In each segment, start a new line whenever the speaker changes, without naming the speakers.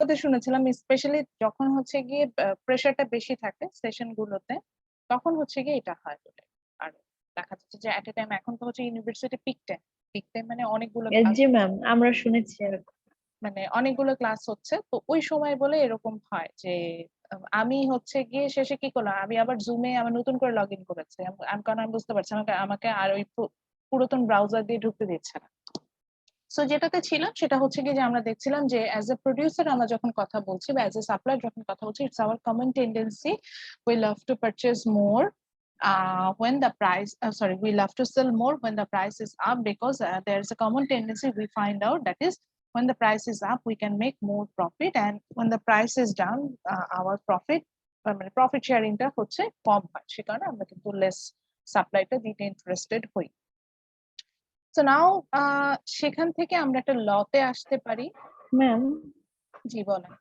কথা শুনেছিলাম স্পেশালি যখন হচ্ছে গিয়ে প্রেশারটা বেশি থাকে সেশন গুলোতে, তখন হচ্ছে গিয়ে এটা হয় বলে। আর দেখা যাচ্ছে যে এট এ টাইম এখন তো হচ্ছে ইউনিভার্সিটি পিক টাইম মানে অনেকগুলো ক্লাস,
জি ম্যাম, আমরা শুনেছি এরকম।
মানে অনেকগুলো ক্লাস হচ্ছে, তো ওই সময় বলে এরকম হয় যে আমি হচ্ছে গিয়ে শেষে কি করলাম, আমি আবার জুমে আমার নতুন করে লগ ইন করেছি। কারণ আমি বুঝতে পারছি আমাকে আমাকে আর ওই পুরাতন ব্রাউজার দিয়ে ঢুকতে দিচ্ছে না। সো যেটাতে ছিলাম সেটা হচ্ছে কি যে আমরা দেখছিলাম যে অ্যাজ এ প্রোডিউসার আমরা যখন কথা বলছি বা অ্যাজ এ সাপ্লায়ার যখন কথা বলছি, it's hour common tendency we love to purchase more when the price sorry we love to sell more when the price is up, because there's a common tendency we find out, that is when the price is up we can make more profit, and when the price is down our profit মানে profit শেয়ারিংটা হচ্ছে কম হয়, সে কারণে আমরা কিন্তু less সাপ্লাইটা দিতে interested হই। So now সেখান থেকে আমরা একটা লতে আসতে পারি।
ম্যাম,
জি বলেন।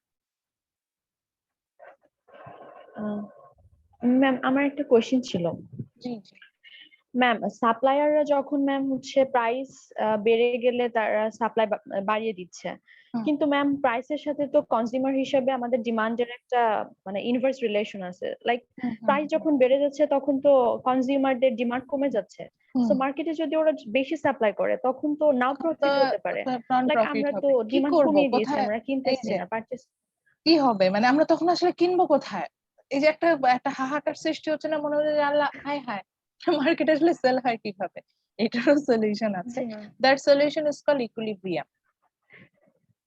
ম্যাম আমার একটা কোয়েশ্চেন ছিল।
জি জি
ম্যাম, সাপ্লায়াররা যখন ম্যাম হচ্ছে প্রাইস বেড়ে গেলে তারা সাপ্লাই বাড়িয়ে দিচ্ছে,
হুম,
কিন্তু ম্যাম প্রাইসের সাথে তো কনজিউমার হিসেবে আমাদের ডিমান্ডের একটা মানে ইনভার্স রিলেশন আছে। লাইক
হুম, হুম,
প্রাইস যখন বেড়ে যাচ্ছে তখন তো কনজিউমারদের ডিমান্ড কমে যাচ্ছে।
হুম।
সো মার্কেটে যদি ওরা বেশি সাপ্লাই করে তখন তো নাও
তখন তো
প্রফিট হতে পারে।
নন
লাইক
প্রফিট
আমরা তো
হবে, কি
ডিমান্ড
করব
কমিয়ে দিয়েছি,
কোথায়?
আমরা
এই
কিনতেছি
যে
না, পারচেস।
কি হবে, মানে আমরা তখন আসলে কিনবো কোথায়? এই যে একটা একটা হাহাকার সৃষ্টি হচ্ছে না, মনে হচ্ছে যে আল্লাহ হায় হায় মার্কেট আসলে সেল হয় কিভাবে। এটারও সলিউশন আছে।
জি ma'am.
That solution is call equilibrium.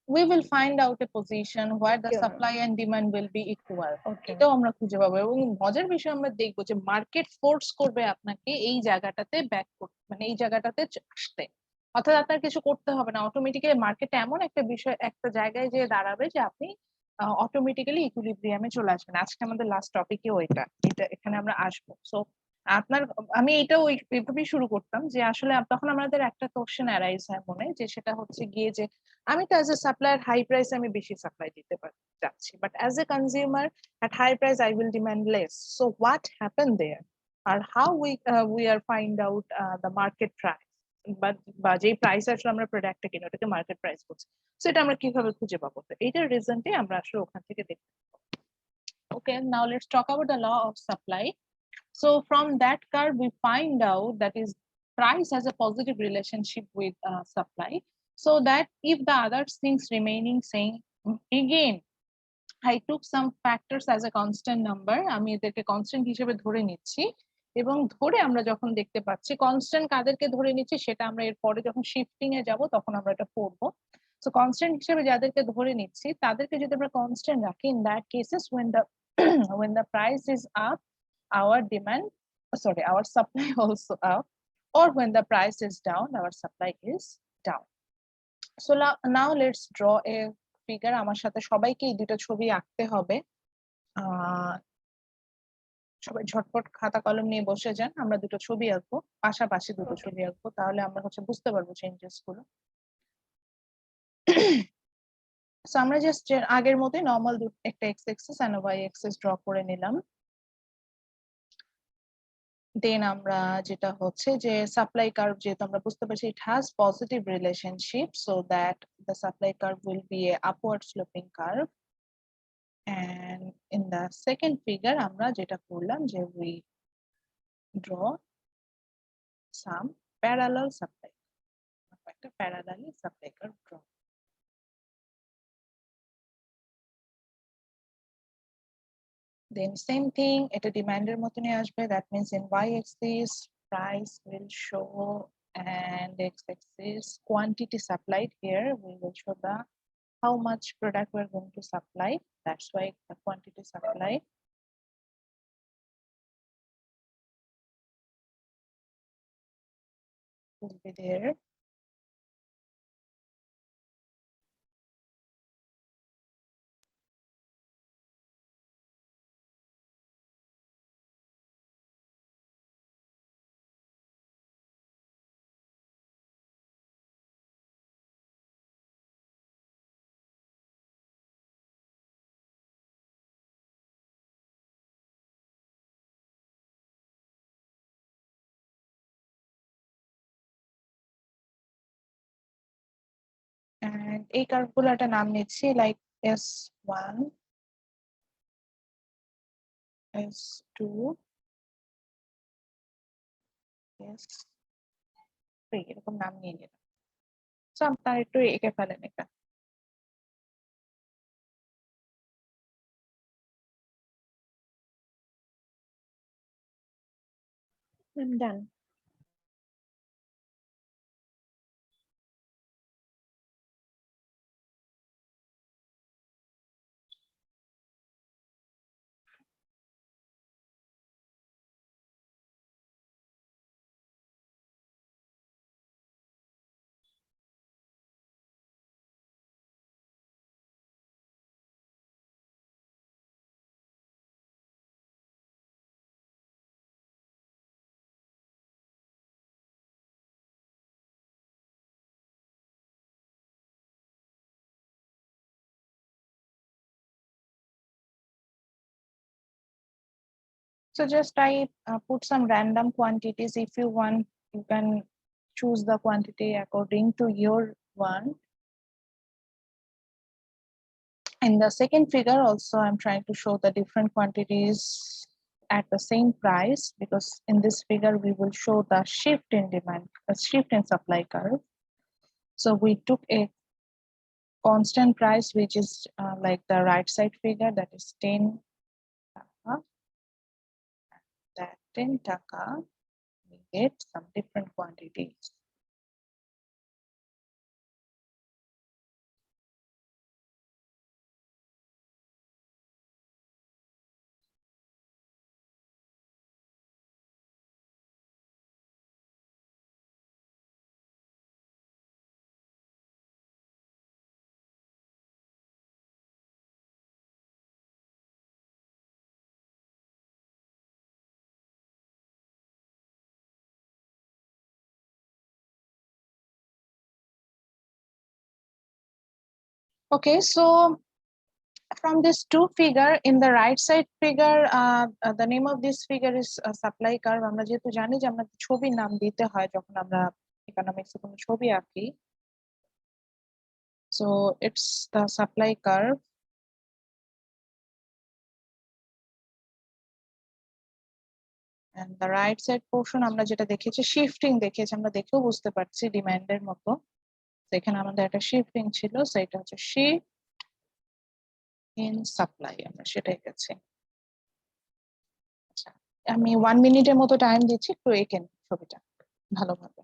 We will find out a position where the
okay ma'am.
supply and demand will be equal.
Okay.
এটাও আমরা খুঁজে পাবো, এবং মজার বিষয় আমরা দেখবো যে মার্কেট ফোর্স করবে আপনাকে এই জায়গাটাতে ব্যাক করতে, মানে এই জায়গাটাতে আসতে। অর্থাৎ আপনার কিছু করতে হবে না, অটোমেটিক্যালি মার্কেট এমন একটা বিষয় একটা জায়গায় যে দাঁড়াবে যে আপনি অটোমেটিক্যালি ইকুইলিব্রিয়ামে চলে আসবেন। আজকে আমাদের লাস্ট টপিকে ওইটা, এটা এখানে আমরা আসবো। সো আপনার আমি এটা এইভাবেই শুরু করতাম যে আসলে তখন আমাদের একটা কোশ্চেন অ্যারাইজ হয় মনে, যে সেটা হচ্ছে গিয়ে যে আমি তো as a supplier high price আমি বেশি সাপ্লাই দিতে চাচ্ছি, but as a consumer at high price I will demand less. So what happened there? Or how we are find out the market price, বা যে প্রাইস আসলে আমরা প্রোডাক্টটা কিনি ওটাকে মার্কেট প্রাইস বলছি। সো এটা আমরা কিভাবে খুঁজে পাবো? তো এইটার রিজনটাই আমরা আসলে ওখান থেকে দেখবো। Okay, now let's talk about the law of supply. So from that curve, we find out that is price has a positive relationship with supply. So that if the other things remaining same, again, I took some factors as a constant number. আমি এদেরকে constant হিসেবে ধরে নিচ্ছি, এবং ধরে আমরা যখন দেখতে পাচ্ছি কনস্ট্যান্ট কাদেরকে ধরে নিচ্ছি সেটা আমরা এরপরে যখন শিফটিং এ যাব তখন আমরা এটা পড়বো। সো কনস্ট্যান্ট হিসেবে যাদেরকে ধরে নিচ্ছি তাদেরকে যদি আমরা কনস্ট্যান্ট রাখি, in that cases when the when the price is up our demand, sorry, our supply also up, or when the price is down our supply is down. So now let's draw a figure. আমার সাথে সবাইকে এই দুটো ছবি আঁকতে হবে। আহ সবাই ঝটপট খাতা কলম নিয়ে বসে যান, আমরা দুটো ছবি আঁকবো, পাশাপাশি দুটো
ওকে।
ছবি আঁকবো, তাহলে আমরা হচ্ছে বুঝতে পারবো চেঞ্জেস গুলো। সো আমরা জাস্ট আগের মতোই নর্মাল একটা X axis and Y axis draw করে নিলাম। দেন আমরা যেটা হচ্ছে যে সাপ্লাই কার্ভ, যেহেতু আমরা বুঝতে পারছি it has positive relationship, so that the supply curve will be a upward sloping curve. And in the second figure আমরা যেটা করলাম যে we draw some parallel supply, একটা parallelly supply curve draw. Then same thing, এটা ডিমান্ডের মতনই আসবে, that means in y axis price will show, and x axis quantity supplied, here we will show the how much product we're going to supply, that's why the quantity supply will be there. And এই curve গুলো একটা নাম নিচ্ছি, like S1, S2, S3 এরকম নাম নিয়ে নিলাম। So আপনারা একটু এঁকে ফেলেন এটা।
I'm done.
So just I put some random quantities. If you want, you can choose the quantity according to your want. In the second figure also, I'm trying to show the different quantities at the same price, because in this figure we will show the shift in demand, a shift in supply curve. So we took a constant price, which is like the right side figure, that is 10 taka. That 10 taka, we get some different quantities. Okay, so from this two figure, in the right side figure, the name of this figure is supply curve. আমরা যেহেতু জানি যে আমরা ছবির নাম দিতে হয় যখন আমরা ইকোনমিক্স এ কোনো ছবি আঁকি, so it's the supply curve. And the right side portion আমরা যেটা দেখেছি শিফটিং দেখেছি, আমরা দেখেও বুঝতে পারছি ডিমান্ডের মতো। এখানে আমাদের একটা শিফটিং ছিল, সেটা হচ্ছে শিফট ইন সাপ্লাই, আমরা সেটাই গেছি। আচ্ছা, আমি 1 মিনিটের মতো টাইম দিচ্ছি, একটু এঁকে নিন ছবিটা ভালোভাবে।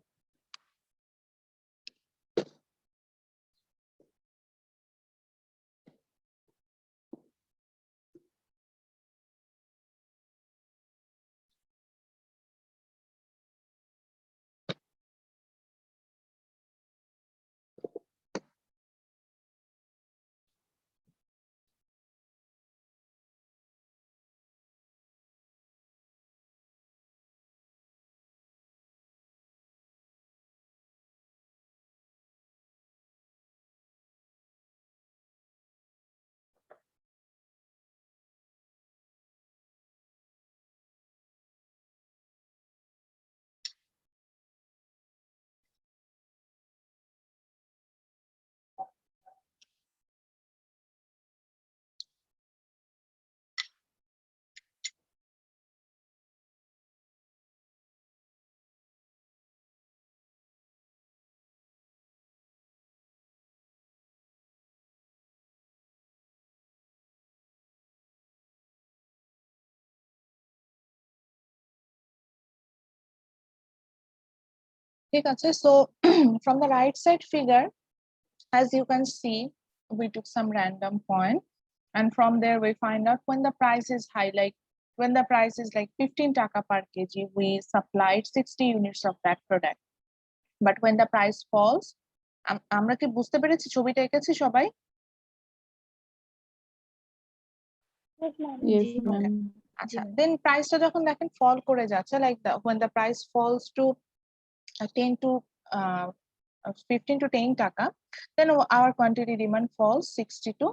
ঠিক আছে, so from the right side figure, as you can see, we took some random point, and from there we find out when the price is high, like when the price is like 15 taka per kg, we supplied 60 units of that product. But when the price falls, আমরা কি বুঝতে পেরেছি ছবিটা এঁকেছি সবাই?
Yes,
জি
ma'am.
আচ্ছা, দেন প্রাইসটা যখন দেখেন ফল করে যাচ্ছে, like when the price falls to 10 to 15 to 10 taka, then our quantity demand falls 60 to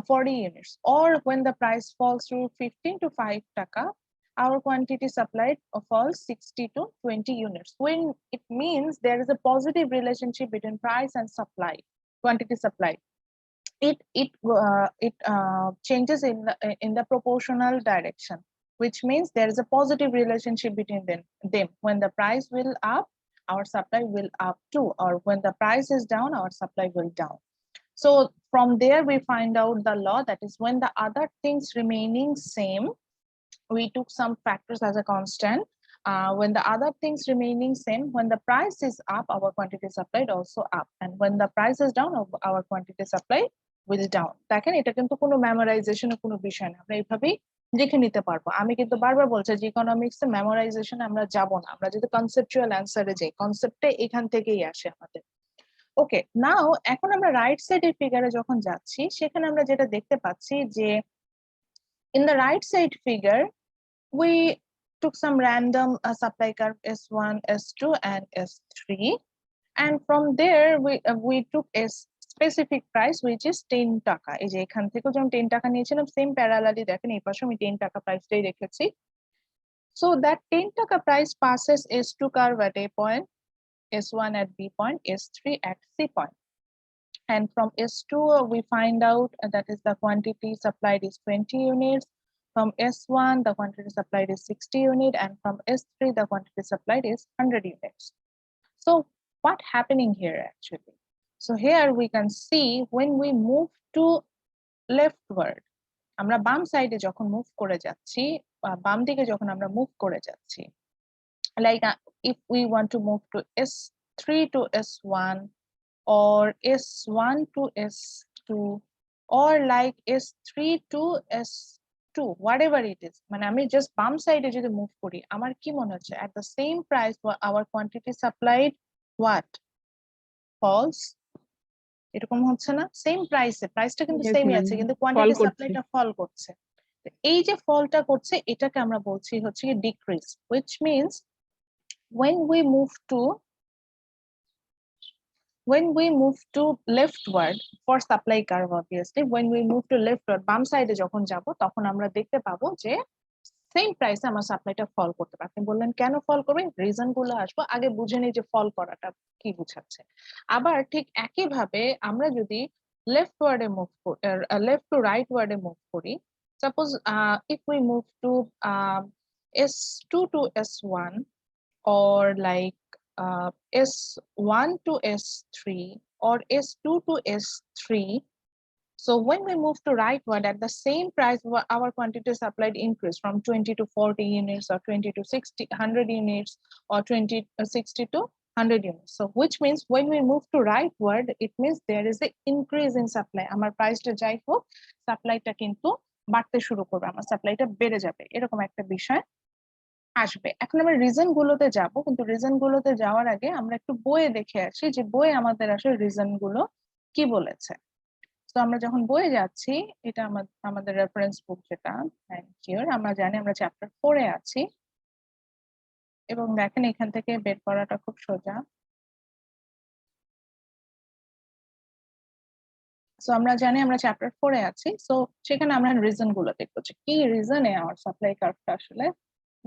40 units. Or when the price falls to 15 to 5 taka, our quantity supplied falls 60 to 20 units. When it means there is a positive relationship between price and supply, quantity supply. it changes in the proportional direction, which means there is a positive relationship between them. When the price will up, our supply will up too, or when the price is down, our supply will down. So from there we find out the law, that is when the other things remaining same, we took some factors as a constant. When the other things remaining same, when the price is up, our quantity supplied also up, and when the price is down, our quantity supply will down. দেখেন এটা কিন্তু কোনো মেমোরাইজেশনের কোনো বিষয় না, আমরা এইভাবেই লিখে নিতে পারবো। আমি কিন্তু বারবার বলছি যে ইকোনমিক্স এ মেমোরাইজেশন আমরা যাব না, আমরা যদি কনসেপচুয়াল অ্যান্সারে যাই, কনসেপ্টটা এখান থেকেই আসে আমাদের। ওকে, নাও এখন আমরা রাইট সাইডের ফিগারে যখন যাচ্ছি, সেখানে আমরা যেটা দেখতে পাচ্ছি যে in the right side figure we took some random supply curve S1, S2, and S3, and from there we took a specific price which is 10 টাকা। এই যে এখান থেকে যখন 10 টাকা নিয়েছিলাম, সেম প্যারালালি দেখেন এই পাশে আমি 10 টাকা প্রাইসটাই রেখেছি। So that 10 টাকা price passes S2 curve at A point, S1 at B point, S3 at C point. And from S2 we find out that is the quantity supplied is 20 units. From S1 the quantity supplied is 60 unit, and from S3 the quantity supplied is 100 units. So what happening here actually? So here we can see when we move to leftward, আমরা বাম সাইডে যখন move করে যাচ্ছি, বাম দিকে যখন আমরা মুভ করে যাচ্ছি, like if we want to move to S3 to S1, or S1 to S2, or like S3 to S2, whatever it is, মানে আমি জাস্ট বাম সাইডে যদি মুভ করি, আমার কি মনে হচ্ছে at the same price our quantity supplied what falls, এরকম হচ্ছে না? সেম প্রাইসটা কিন্তু
Yes,
সেমই
ma'am.
আছে, কিন্তু
ফল
কোয়ান্টিটি
করছে।
সাপ্লাইটা ফল করছে। তো এই যে ফলটা করছে, এটাকে আমরা বলছি হচ্ছে কি decrease, which means when we move to leftward for supply curve, obviously when we move to leftward, বাম সাইডে যখন যাব, তখন আমরা দেখতে পাবো যে সেম প্রাইসে আমার সাপ্লাইটা ফল করতে পারে। আপনি বললেন কেন ফল করবে, রিজন গুলো আসবো, আগে বুঝে নিই যে ফল করাটা কি বুঝাচ্ছে। আবার ঠিক একই ভাবে আমরা যদি লেফট ওয়ার্ডে মুভ লেফট টু রাইট ওয়ার্ডে মুভ করি, suppose if we move to S2 to S1, or like S1 to S3, or S2 to S3. So when we move to rightward at the same price, our quantity supplied increase from 20 to 40 units, or 20 to 60, 100 units, or 60 to 100 units. So which means when we move to rightward, it means there is an increase in supply. আমার প্রাইসটা যাই হোক, সাপ্লাইটা কিন্তু বাড়তে শুরু করবে, আমার সাপ্লাইটা বেড়ে যাবে, এরকম একটা বিষয় আসবে। এখন আমরা রিজন গুলোতে যাব, কিন্তু রিজন গুলোতে যাওয়ার আগে আমরা একটু বইয়ে দেখে আসি যে বইয়ে আমাদের আসলে রিজন গুলো কি বলেছে। তো আমরা যখন বইয়ে যাচ্ছি, এটা আমাদের রেফারেন্স বুক, যেটা থ্যাংক ইউ, আমরা জানি আমরা চ্যাপ্টার 4 এ আছি, এবং দেখেন এখান থেকে বের করাটা খুব সোজা। সো আমরা জানি আমরা চ্যাপ্টার 4 এ আছি, সো সেখানে আমরা রিজন গুলো দেখবো যে কি রিজনে আমার সাপ্লাই কার্ভটা আসলে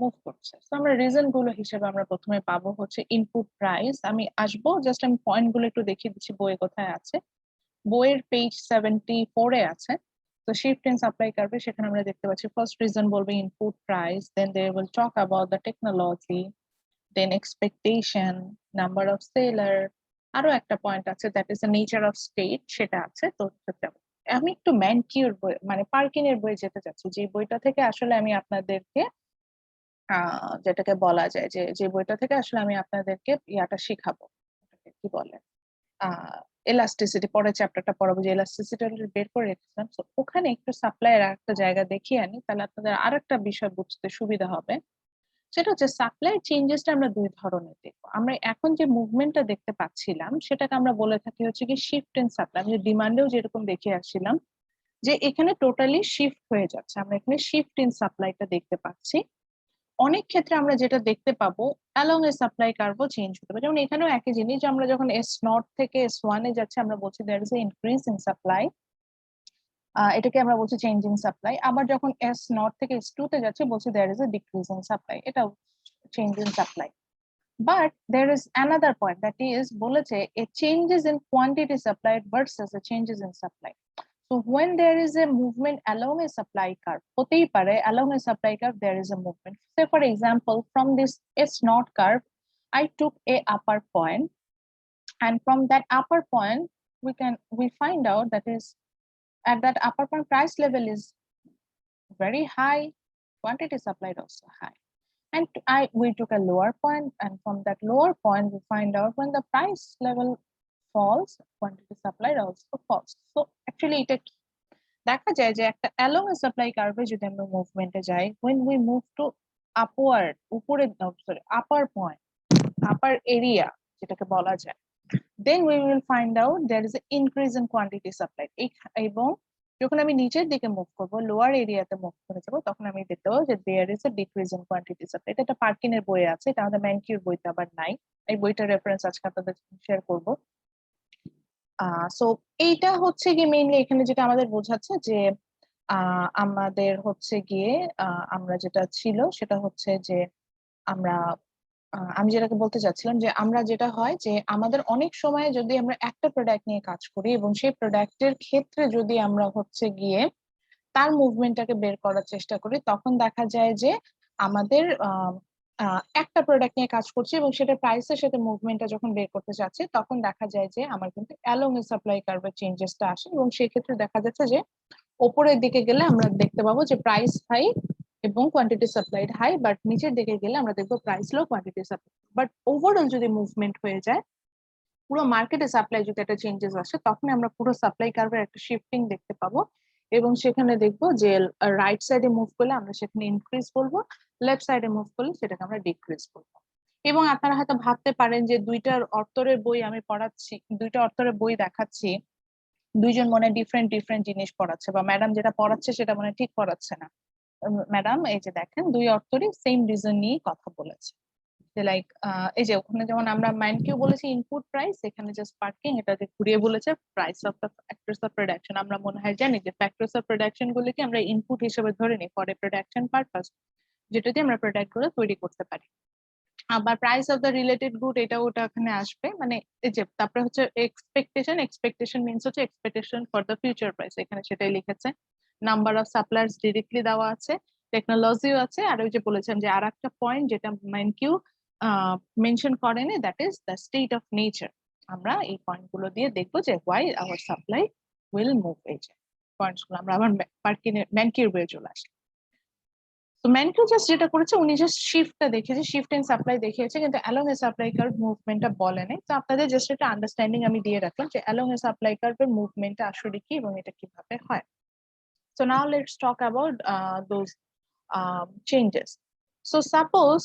মুভ করছে। তো আমরা রিজন গুলো হিসেবে আমরা প্রথমে পাবো হচ্ছে ইনপুট প্রাইস। আমি আসবো, জাস্ট আমি পয়েন্ট গুলো একটু দেখিয়ে দিচ্ছি বইয়ে কোথায় আছে। বইয়ের পেজ 74 এ আছে। তো শিফট ইন সাপ্লাই কার্ভে সেখানে আমরা দেখতে পাচ্ছি ফার্স্ট রিজন বলবে input price, then they will talk about the technology, then expectation, number of seller, আরো একটা পয়েন্ট আছে that is the nature of state, সেটা আছে। তো আমি একটু ম্যানকিউর বই মানে পার্কিন এর বই যেতে চাচ্ছি, যে বইটা থেকে আসলে আমি আপনাদেরকে যেটাকে বলা যায় যে বইটা থেকে আসলে আমি আপনাদেরকে ইয়াটা শিখাবো, কি বলে এলাস্টিসিটি, পরের চ্যাপ্টারটা পড়াবো যে এলাস্টিসিটি বের করে রেখেছিলাম। তো ওখানে একটু সাপ্লাইয়ের একটা জায়গা দেখিয়ে আনি, তাহলে আপনাদের আরেকটা বিষয় বুঝতে সুবিধা হবে। সেটা হচ্ছে সাপ্লাই চেঞ্জেসটা আমরা দুই ধরনের দেখবো। আমরা এখন যে মুভমেন্টটা দেখতে পাচ্ছিলাম, সেটাকে আমরা বলে থাকি হচ্ছে কি শিফট ইন সাপ্লাই। আমি ডিমান্ডেও যেরকম দেখে আসছিলাম যে এখানে টোটালি শিফট হয়ে যাচ্ছে, আমরা এখানে শিফট ইন সাপ্লাইটা দেখতে পাচ্ছি। অনেক ক্ষেত্রে আমরা যেটা দেখতে পাবো অ্যালং এ সাপ্লাই কার্ভও চেঞ্জ হতে পারে, যেমন এখানেও একই জিনিস, যে আমরা যখন S0 থেকে S1 এ যাচ্ছি আমরা বলছি there is a increase in supply, এটাকে আমরা বলছি চেঞ্জ ইন সাপ্লাই। আবার যখন S0 থেকে S2 তে যাচ্ছি বলছি there is a decrease in supply, এটাও change in supply. But there is another point, that is বলেছে a changes in quantity supplied versus a changes in supply. So when there is a movement along a supply curve, হতেই পারে along a supply curve there is a movement. Say for example, from this S0 curve, I took a upper point, and from that upper point, we find out that is at that upper point price level is very high, quantity supplied also high. And we took a lower point, and from that lower point, we find out when the price level falls, quantity supplied also falls. So actually, এটা দেখা যায় যে একটা along a supply curve যদি আমরা মুভমেন্টে যাই, when we move to upward, উপরে sorry upper point, upper area যেটাকে বলা যায়, then we will find out there is an increase in quantity supplied. এবং যখন আমি নিচের দিকে মুভ করব, লোয়ার এরিয়াতে মুভ করে যাব, তখন আমি দেখতে পাবো যে there is a decrease in quantity supply. এটা একটা পার্কিনের বইয়ে আছে, এটা আমাদের ম্যানকিউর বইতে আবার নাই। এই বইটার রেফারেন্স আজকে আপনাদের শেয়ার করব। সো এইটা হচ্ছে কি মেইনলি এখানে যেটা আমাদের বোঝাচ্ছে যে আমাদের হচ্ছে গিয়ে আমরা যেটা ছিল সেটা হচ্ছে যে আমরা আমি যেটাকে বলতে চাচ্ছিলাম যে আমরা যেটা হয় যে আমাদের অনেক সময় যদি আমরা একটা প্রোডাক্ট নিয়ে কাজ করি এবং সেই প্রোডাক্টের ক্ষেত্রে যদি আমরা হচ্ছে গিয়ে তার মুভমেন্টটাকে বের করার চেষ্টা করি, তখন দেখা যায় যে আমাদের একটা প্রোডাক্ট নিয়ে কাজ করছি এবং সেটা প্রাইসের সাথে মুভমেন্টটা যখন বের করতে চাচ্ছি, তখন দেখা যায় যে আমার কিন্তু অ্যালং এ সাপ্লাই কার্ভের চেঞ্জেসটা আসে, এবং সেক্ষেত্রে দেখা যাচ্ছে যে ওপরের দিকে গেলে আমরা দেখতে পাবো যে প্রাইস হাই এবং কোয়ান্টিটি সাপ্লাইড হাই, বাট নিচের দিকে গেলে আমরা দেখবো price low, quantity supply. But overall যদি মুভমেন্ট হয়ে যায়, পুরো মার্কেটে সাপ্লাই যদি একটা চেঞ্জেস আসে, তখন আমরা পুরো সাপ্লাই কার্ভের একটা শিফটিং দেখতে পাবো, এবং সেখানে দেখবো যে রাইট সাইডে মুভ করলে আমরা সেখানে ইনক্রিজ বলবো, লেফট সাইডে মুভ করলে সেটাকে আমরা ডিক্রিজ বলবো। এবং আপনারা হয়তো ভাবতে পারেন যে দুইটার অর্থের বই আমি পড়াচ্ছি, দুইটা অর্থের বই দেখাচ্ছি, দুইজন মনে ডিফারেন্ট ডিফারেন্ট জিনিস পড়াচ্ছে, বা ম্যাডাম যেটা পড়াচ্ছে সেটা মনে ঠিক পড়াচ্ছে না। ম্যাডাম এই যে দেখেন দুই অর্থরই সেম রিজন নিয়ে কথা বলেছে, যে লাইক এই যে ওখানে যেমন আমরা মাইন্ড কিউ বলেছি ইনপুট প্রাইস, এখানে জাস্ট পার্কিং এটাকে ঘুরিয়ে বলেছে price of the factors of production. আমরা মনে হয় জানি যে ফ্যাক্টরস অফ প্রোডাকশন গুলিকে আমরা ইনপুট হিসেবে ধরে নিই ফর এ প্রোডাকশন পারপাস, যেটা দিয়ে আমরা প্রোডাক্ট গুলো তৈরি করতে পারি। আবার price of the related good, এটা ওটা এখানে আসবে, মানে এই যে তারপরে হচ্ছে এক্সপেকটেশন, এক্সপেকটেশন মিন্স হচ্ছে expectation for the future price, এখানে সেটাই লিখেছে। নাম্বার অফ সাপ্লায়ার্স ডিরেক্টলি দেওয়া আছে, টেকনোলজিও আছে, আর ওই যে বলেছেন যে আর একটা পয়েন্ট যেটা মাইন কিউ মেনশন করেনি, that is the state of nature. আমরা এই পয়েন্ট গুলো দিয়ে দেখবো যে Y hour supply will move, এই যে পয়েন্টস গুলো আমরা আবার ম্যানকিউর বইয়ে চলে আসি। তো ম্যানকিউ জাস্ট যেটা করেছে, উনি জাস্ট শিফটটা দেখিয়েছে, শিফট ইন সাপ্লাই দেখিয়েছে, কিন্তু অ্যালং এ সাপ্লাই কার্ভ মুভমেন্টটা বলেনি। তো আপনাদের জাস্ট একটা আন্ডারস্ট্যান্ডিং আমি দিয়ে রাখলাম যে অ্যালং এ সাপ্লাই কার্ভের মুভমেন্টটা আসলে কি এবং এটা কিভাবে হয়। So now let's talk about those changes. So suppose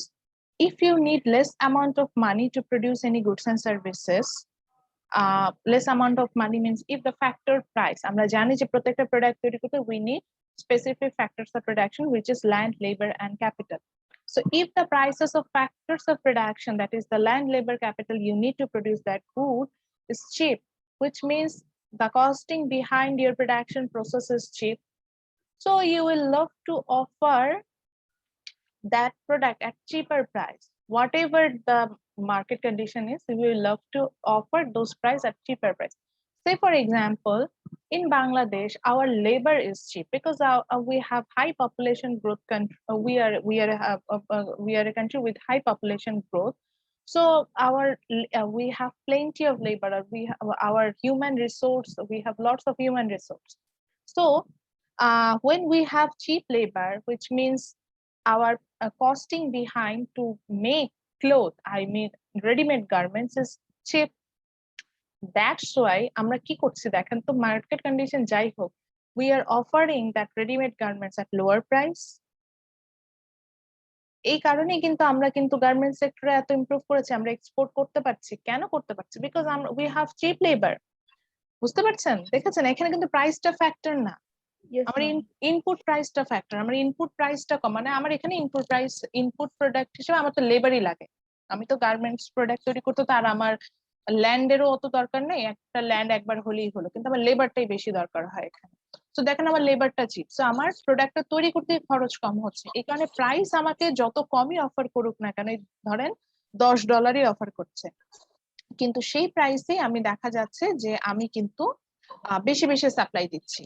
if you need less amount of money to produce any goods and services, less amount of money means if the factor price, আমরা জানি যে প্রত্যেকটা product তৈরি করতে we need specific factors of production, which is land, labor and capital. So if the prices of factors of production, that is the land, labor, capital you need to produce that good is cheap, which means the costing behind your production process is cheap, so you will love to offer that product at cheaper price. Whatever the market condition is, we will love to offer those price at cheaper price. Say for example, in Bangladesh, our labor is cheap because we have high population growth. We are a country with high population growth. So we have plenty of labor. We have our human resource. We have lots of human resource. So when we have cheap labor, which means our costing behind to make cloth, I mean ready-made garments, is cheap. That's why আমরা কি করছি দেখেন তো, market condition যাই হোক, we are offering that ready-made garments at lower price. এই কারণেই কিন্তু আমরা কিন্তু গার্মেন্টস সেক্টরে এত ইমপ্রুভ করেছি, আমরা এক্সপোর্ট করতে পারছি। কেন করতে পারছি? বিকজ আমরা we have cheap labor. বুঝতে পারছেন? দেখেছেন এখানে কিন্তু প্রাইসটা ফ্যাক্টর না, আমার ইনপুট প্রাইসটা ফ্যাক্টর। আমার ইনপুট প্রাইসটা কম, মানে আমার এখানে ইনপুট প্রাইস, ইনপুট প্রোডাক্ট হিসেবে আমার তো লেবারই লাগে। আমি তো গার্মেন্টস প্রোডাক্ট তৈরি করতে, তো আর আমার ল্যান্ডেরও অত দরকার নেই, একটা ল্যান্ড একবার হলেই হলো, কিন্তু আমার লেবারটাই বেশি দরকার হয় এখানে। তো দেখেন আমার লেবারটা চিপ, তো আমার প্রোডাক্টটা তৈরি করতে খরচ কম হচ্ছে, এই কারণে প্রাইস আমাকে যত কমই অফার করুক না কেন, ধরেন $10 অফার করছে, কিন্তু সেই প্রাইসে আমি দেখা যাচ্ছে যে আমি কিন্তু বেশি বেশি সাপ্লাই দিচ্ছি।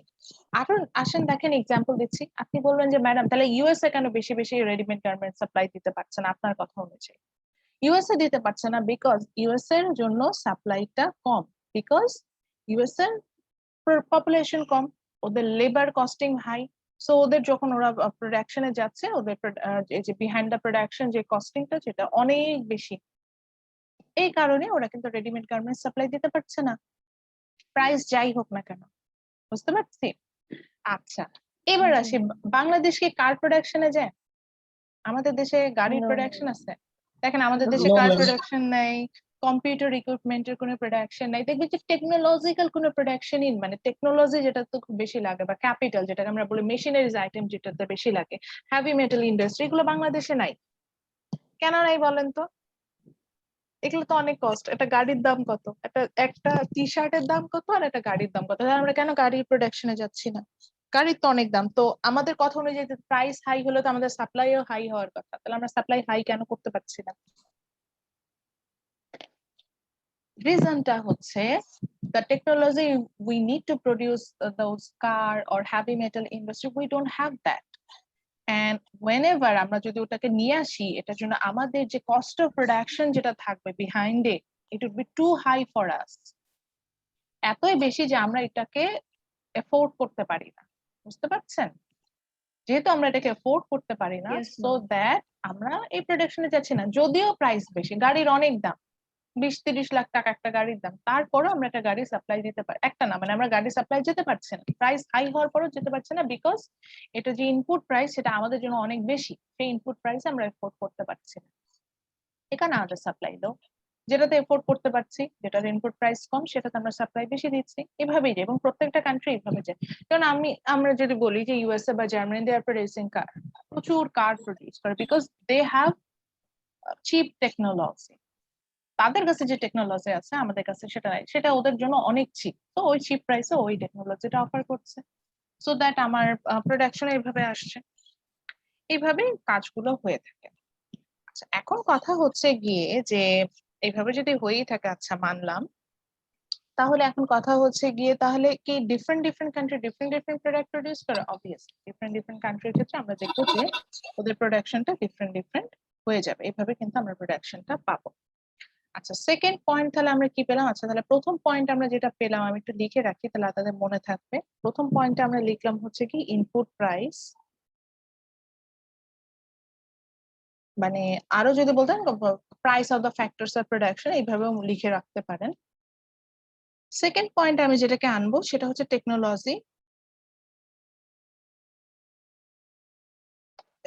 এখন আসেন দেখেন এক্সাম্পল দিচ্ছি, আপনি বলবেন যে ম্যাডাম তাহলে ইউএসএ কেন বেশি বেশি রেডিমেড গার্মেন্ট সাপ্লাই দিতে পারছে না আপনার কথা অনুযায়ী? ইউএসএ দিতে পারছে না বিকজ ইউএসএ এর জন্য সাপ্লাইটা কম, বিকজ ইউএসএ পপুলেশন কম, ওদের লেবার কস্টিং হাই। সো ওদের যখন ওরা প্রোডাকশনে যাচ্ছে, ওদের এই যে বিহাইন্ড দ্য প্রোডাকশন যে কস্টিংটা সেটা অনেক বেশি। এই কারণে ওরা কিন্তু রেডিমেড গার্মেন্টস সাপ্লাই দিতে পারছে না, প্রাইস যাই হোক না কেন। বুঝতে পারছি? আচ্ছা, এবার
জি।
আসি বাংলাদেশ কি কার প্রোডাকশনে যায়? আমাদের দেশে গাড়ির
No,
প্রোডাকশন আছে? দেখেন আমাদের দেশে
No,
কার
ma'am.
প্রোডাকশন নাই, কম্পিউটার ইকুইপমেন্টের কোনো প্রোডাকশন নাই, দেখবি যে টেকনোলজিক্যাল কোনো প্রোডাকশনই, মানে টেকনোলজি যেটা তো খুব বেশি লাগে, বা ক্যাপিটাল যেটাকে আমরা বলি মেশিনারিজ আইটেম যেটাতে বেশি লাগে, হেভি মেটাল ইন্ডাস্ট্রি, এগুলো বাংলাদেশে নাই। কেন নাই বলেন তো? এগুলো তো অনেক কষ্ট। একটা গাড়ির দাম কত, একটা একটা টি শার্টের দাম কত, আর একটা গাড়ির দাম কত, তাহলে আমরা কেন গাড়ির প্রোডাকশনে যাচ্ছি না? গাড়ির তো অনেক দাম। তো আমাদের কথা অনুযায়ী প্রাইস হাই হলে তো আমাদের সাপ্লাইও হাই হওয়ার কথা, তাহলে আমরা সাপ্লাই হাই কেন করতে পারছি না? রিজনটা হচ্ছে the technology we need to produce those car or heavy metal industry, we don't have that. And whenever আমরা যদি ওটাকে নিয়ে আসি, এটার জন্য আমাদের যে কস্ট অফ প্রোডাকশন যেটা থাকবে behind it would be too high for us, এতই বেশি যে আমরা এটাকে এফোর্ড করতে পারি না। বুঝতে পারছেন? যেহেতু আমরা এটাকে এফোর্ড করতে পারি না,
yes,
সো
ma'am.
দ্যাট আমরা এই প্রোডাকশনে যাচ্ছি না। যদিও প্রাইস বেশি, গাড়ির অনেক দাম, 20-30 লাখ টাকা একটা গাড়ির দাম, তারপরও আমরা একটা গাড়ি সাপ্লাই দিতে পারি, একটা না মানে আমরা গাড়ি সাপ্লাই যেতে পারছি না, প্রাইস হাই হওয়ার পরও যেতে পারছি না, বিকজ এটা যে ইনপুট প্রাইস সেটা আমাদের জন্য অনেক বেশি, সেই ইনপুট প্রাইস আমরা এফোর্ড করতে পারছি না। এখানে আমাদের সাপ্লাই লো, যেটাতে এফোর্ড করতে পারছি, যেটার ইনপুট প্রাইস কম, সেটাতে আমরা সাপ্লাই বেশি দিচ্ছি, এভাবেই যায়। এবং প্রত্যেকটা কান্ট্রি এভাবে যায়। কারণ আমরা যদি বলি যে ইউএসএ বা জার্মানি দে আর প্রডিউসিং কার, প্রচুর কার প্রডিউস করে, because they have cheap technology. তাদের কাছে যে টেকনোলজি আছে আমাদের কাছে সেটা নাই, সেটা ওদের জন্য অনেক চিপ, তো ওই চিপ প্রাইসে ওই টেকনোলজিটা অফার করছে, সো দ্যাট আমার প্রোডাকশন এইভাবে আসছে। এইভাবে কাজগুলো হয়ে থাকে। আচ্ছা, এখন কথা হচ্ছে গিয়ে যে এইভাবে যদি হয়েই থাকে, আচ্ছা মানলাম, তাহলে এখন কথা হচ্ছে গিয়ে তাহলে কি different different country different different product produce করে? অবভিয়াসলি ডিফারেন্ট ডিফারেন্ট কান্ট্রির ক্ষেত্রে আমরা দেখবো যে ওদের প্রোডাকশনটা ডিফারেন্ট ডিফারেন্ট হয়ে যাবে, এভাবে কিন্তু আমরা প্রোডাকশনটা পাবো। আচ্ছা, সেকেন্ড পয়েন্ট তাহলে আমরা কি পেলাম? আচ্ছা, তাহলে প্রথম পয়েন্ট আমরা যেটা পেলাম, আমি একটু লিখে রাখি তাহলে তাদের মনে থাকবে। প্রথম পয়েন্টে আমরা লিখলাম হচ্ছে কি ইনপুট প্রাইস, মানে আরো যদি বলতেন price of the factors of production, এইভাবেও লিখে রাখতে পারেন। সেকেন্ড পয়েন্ট আমি যেটাকে আনবো সেটা হচ্ছে টেকনোলজি।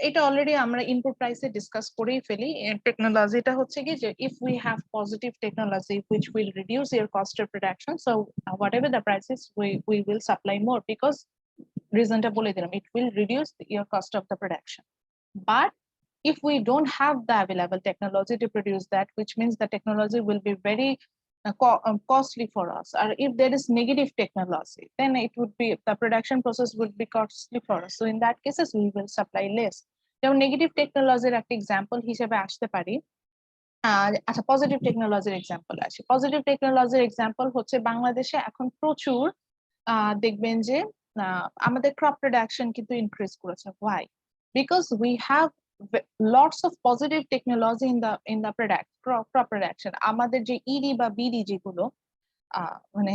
এটা অলরেডি আমরা ইনপুট প্রাইসে ডিসকাস করেই ফেলি। টেকনোলজিটা হচ্ছে কি যে if we have positive technology which will reduce their cost of production, so whatever the prices we will supply more, because রিজনটা বলে দিলাম, it will reduce your cost of the production. But if we don't have the available technology to produce that, which means the technology will be very costly for us, or if there is negative technology, then it would be the production process would be costly for us, so in that cases we will supply less. যেমন negative টেকনোলজির একটা example হিসেবে আসতে পারি, আচ্ছা positive টেকনোলজির example আসে। Positive টেকনোলজির এক্সাম্পল হচ্ছে বাংলাদেশে এখন প্রচুর দেখবেন যে আমাদের ক্রপ প্রোডাকশন কিন্তু ইনক্রিজ করেছে। Why? Because we have lots of positive technology in the product, crop production. আমাদের যে ইডি বা বিডি যেগুলো, মানে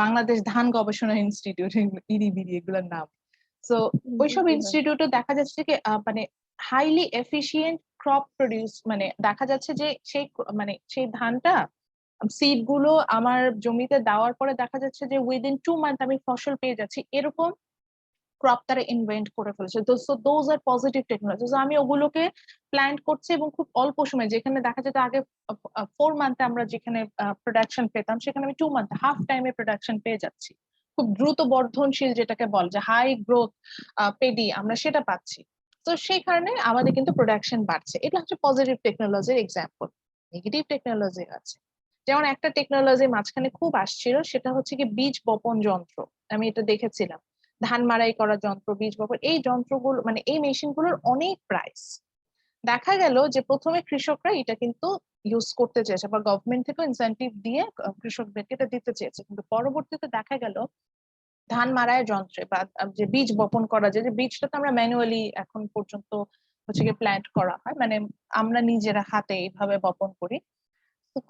বাংলাদেশ ধান গবেষণা ইনস্টিটিউট, ইডি বিডি এগুলোর নাম। সো ওইসব
জি, ma'am.
ইনস্টিটিউটে দেখা যাচ্ছে কি মানে হাইলি এফিশিয়েন্ট ক্রপ প্রডিউস, মানে দেখা যাচ্ছে যে সেই মানে সেই ধানটা সিড গুলো আমার জমিতে দেওয়ার পরে দেখা যাচ্ছে যে উইদিন 2 মান্থ আমি ফসল পেয়ে যাচ্ছি, এরকম ক্রপ তারা ইনভেন্ট করে ফেলেছে। So those are positive technology. আমি ওগুলোকে প্ল্যান্ট করছি এবং খুব অল্প সময়, যেখানে দেখা যেত আগে 4 মান্থে আমরা যেখানে প্রোডাকশন পেতাম, সেখানে আমি 2 মান্থ হাফ টাইমে প্রোডাকশন পেয়ে যাচ্ছি। খুব দ্রুত বর্ধনশীল যেটাকে বল যে হাই গ্রোথ পেডি, আমরা সেটা পাচ্ছি। তো সেই কারণে আমাদের কিন্তু প্রোডাকশন বাড়ছে। এটা হচ্ছে পজিটিভ টেকনোলজির এক্সাম্পল। নেগেটিভ টেকনোলজি আছে, যেমন একটা টেকনোলজি মাঝখানে খুব আসছিল, সেটা হচ্ছে কি বীজ বপন যন্ত্র। আমি এটা দেখেছিলাম, ধান মাড়াই করা যন্ত্র, বীজ বপন, এই যন্ত্রগুলো মানে এই মেশিন গুলোর অনেক প্রাইস। দেখা গেল যে প্রথমে কৃষকরা এটা কিন্তু ইউজ করতে চেয়েছে বা গভর্নমেন্ট থেকে ইনসেন্টিভ দিয়ে কৃষকদেরকে এটা দিতে চেয়েছে, কিন্তু পরবর্তীতে দেখা গেল ধান মাড়াই যন্ত্রে বা যে বীজ বপন করা যায়, যে বীজটা তো আমরা ম্যানুয়ালি এখন পর্যন্ত হচ্ছে গিয়ে প্ল্যান্ট করা হয়, মানে আমরা নিজেরা হাতে এইভাবে বপন করি।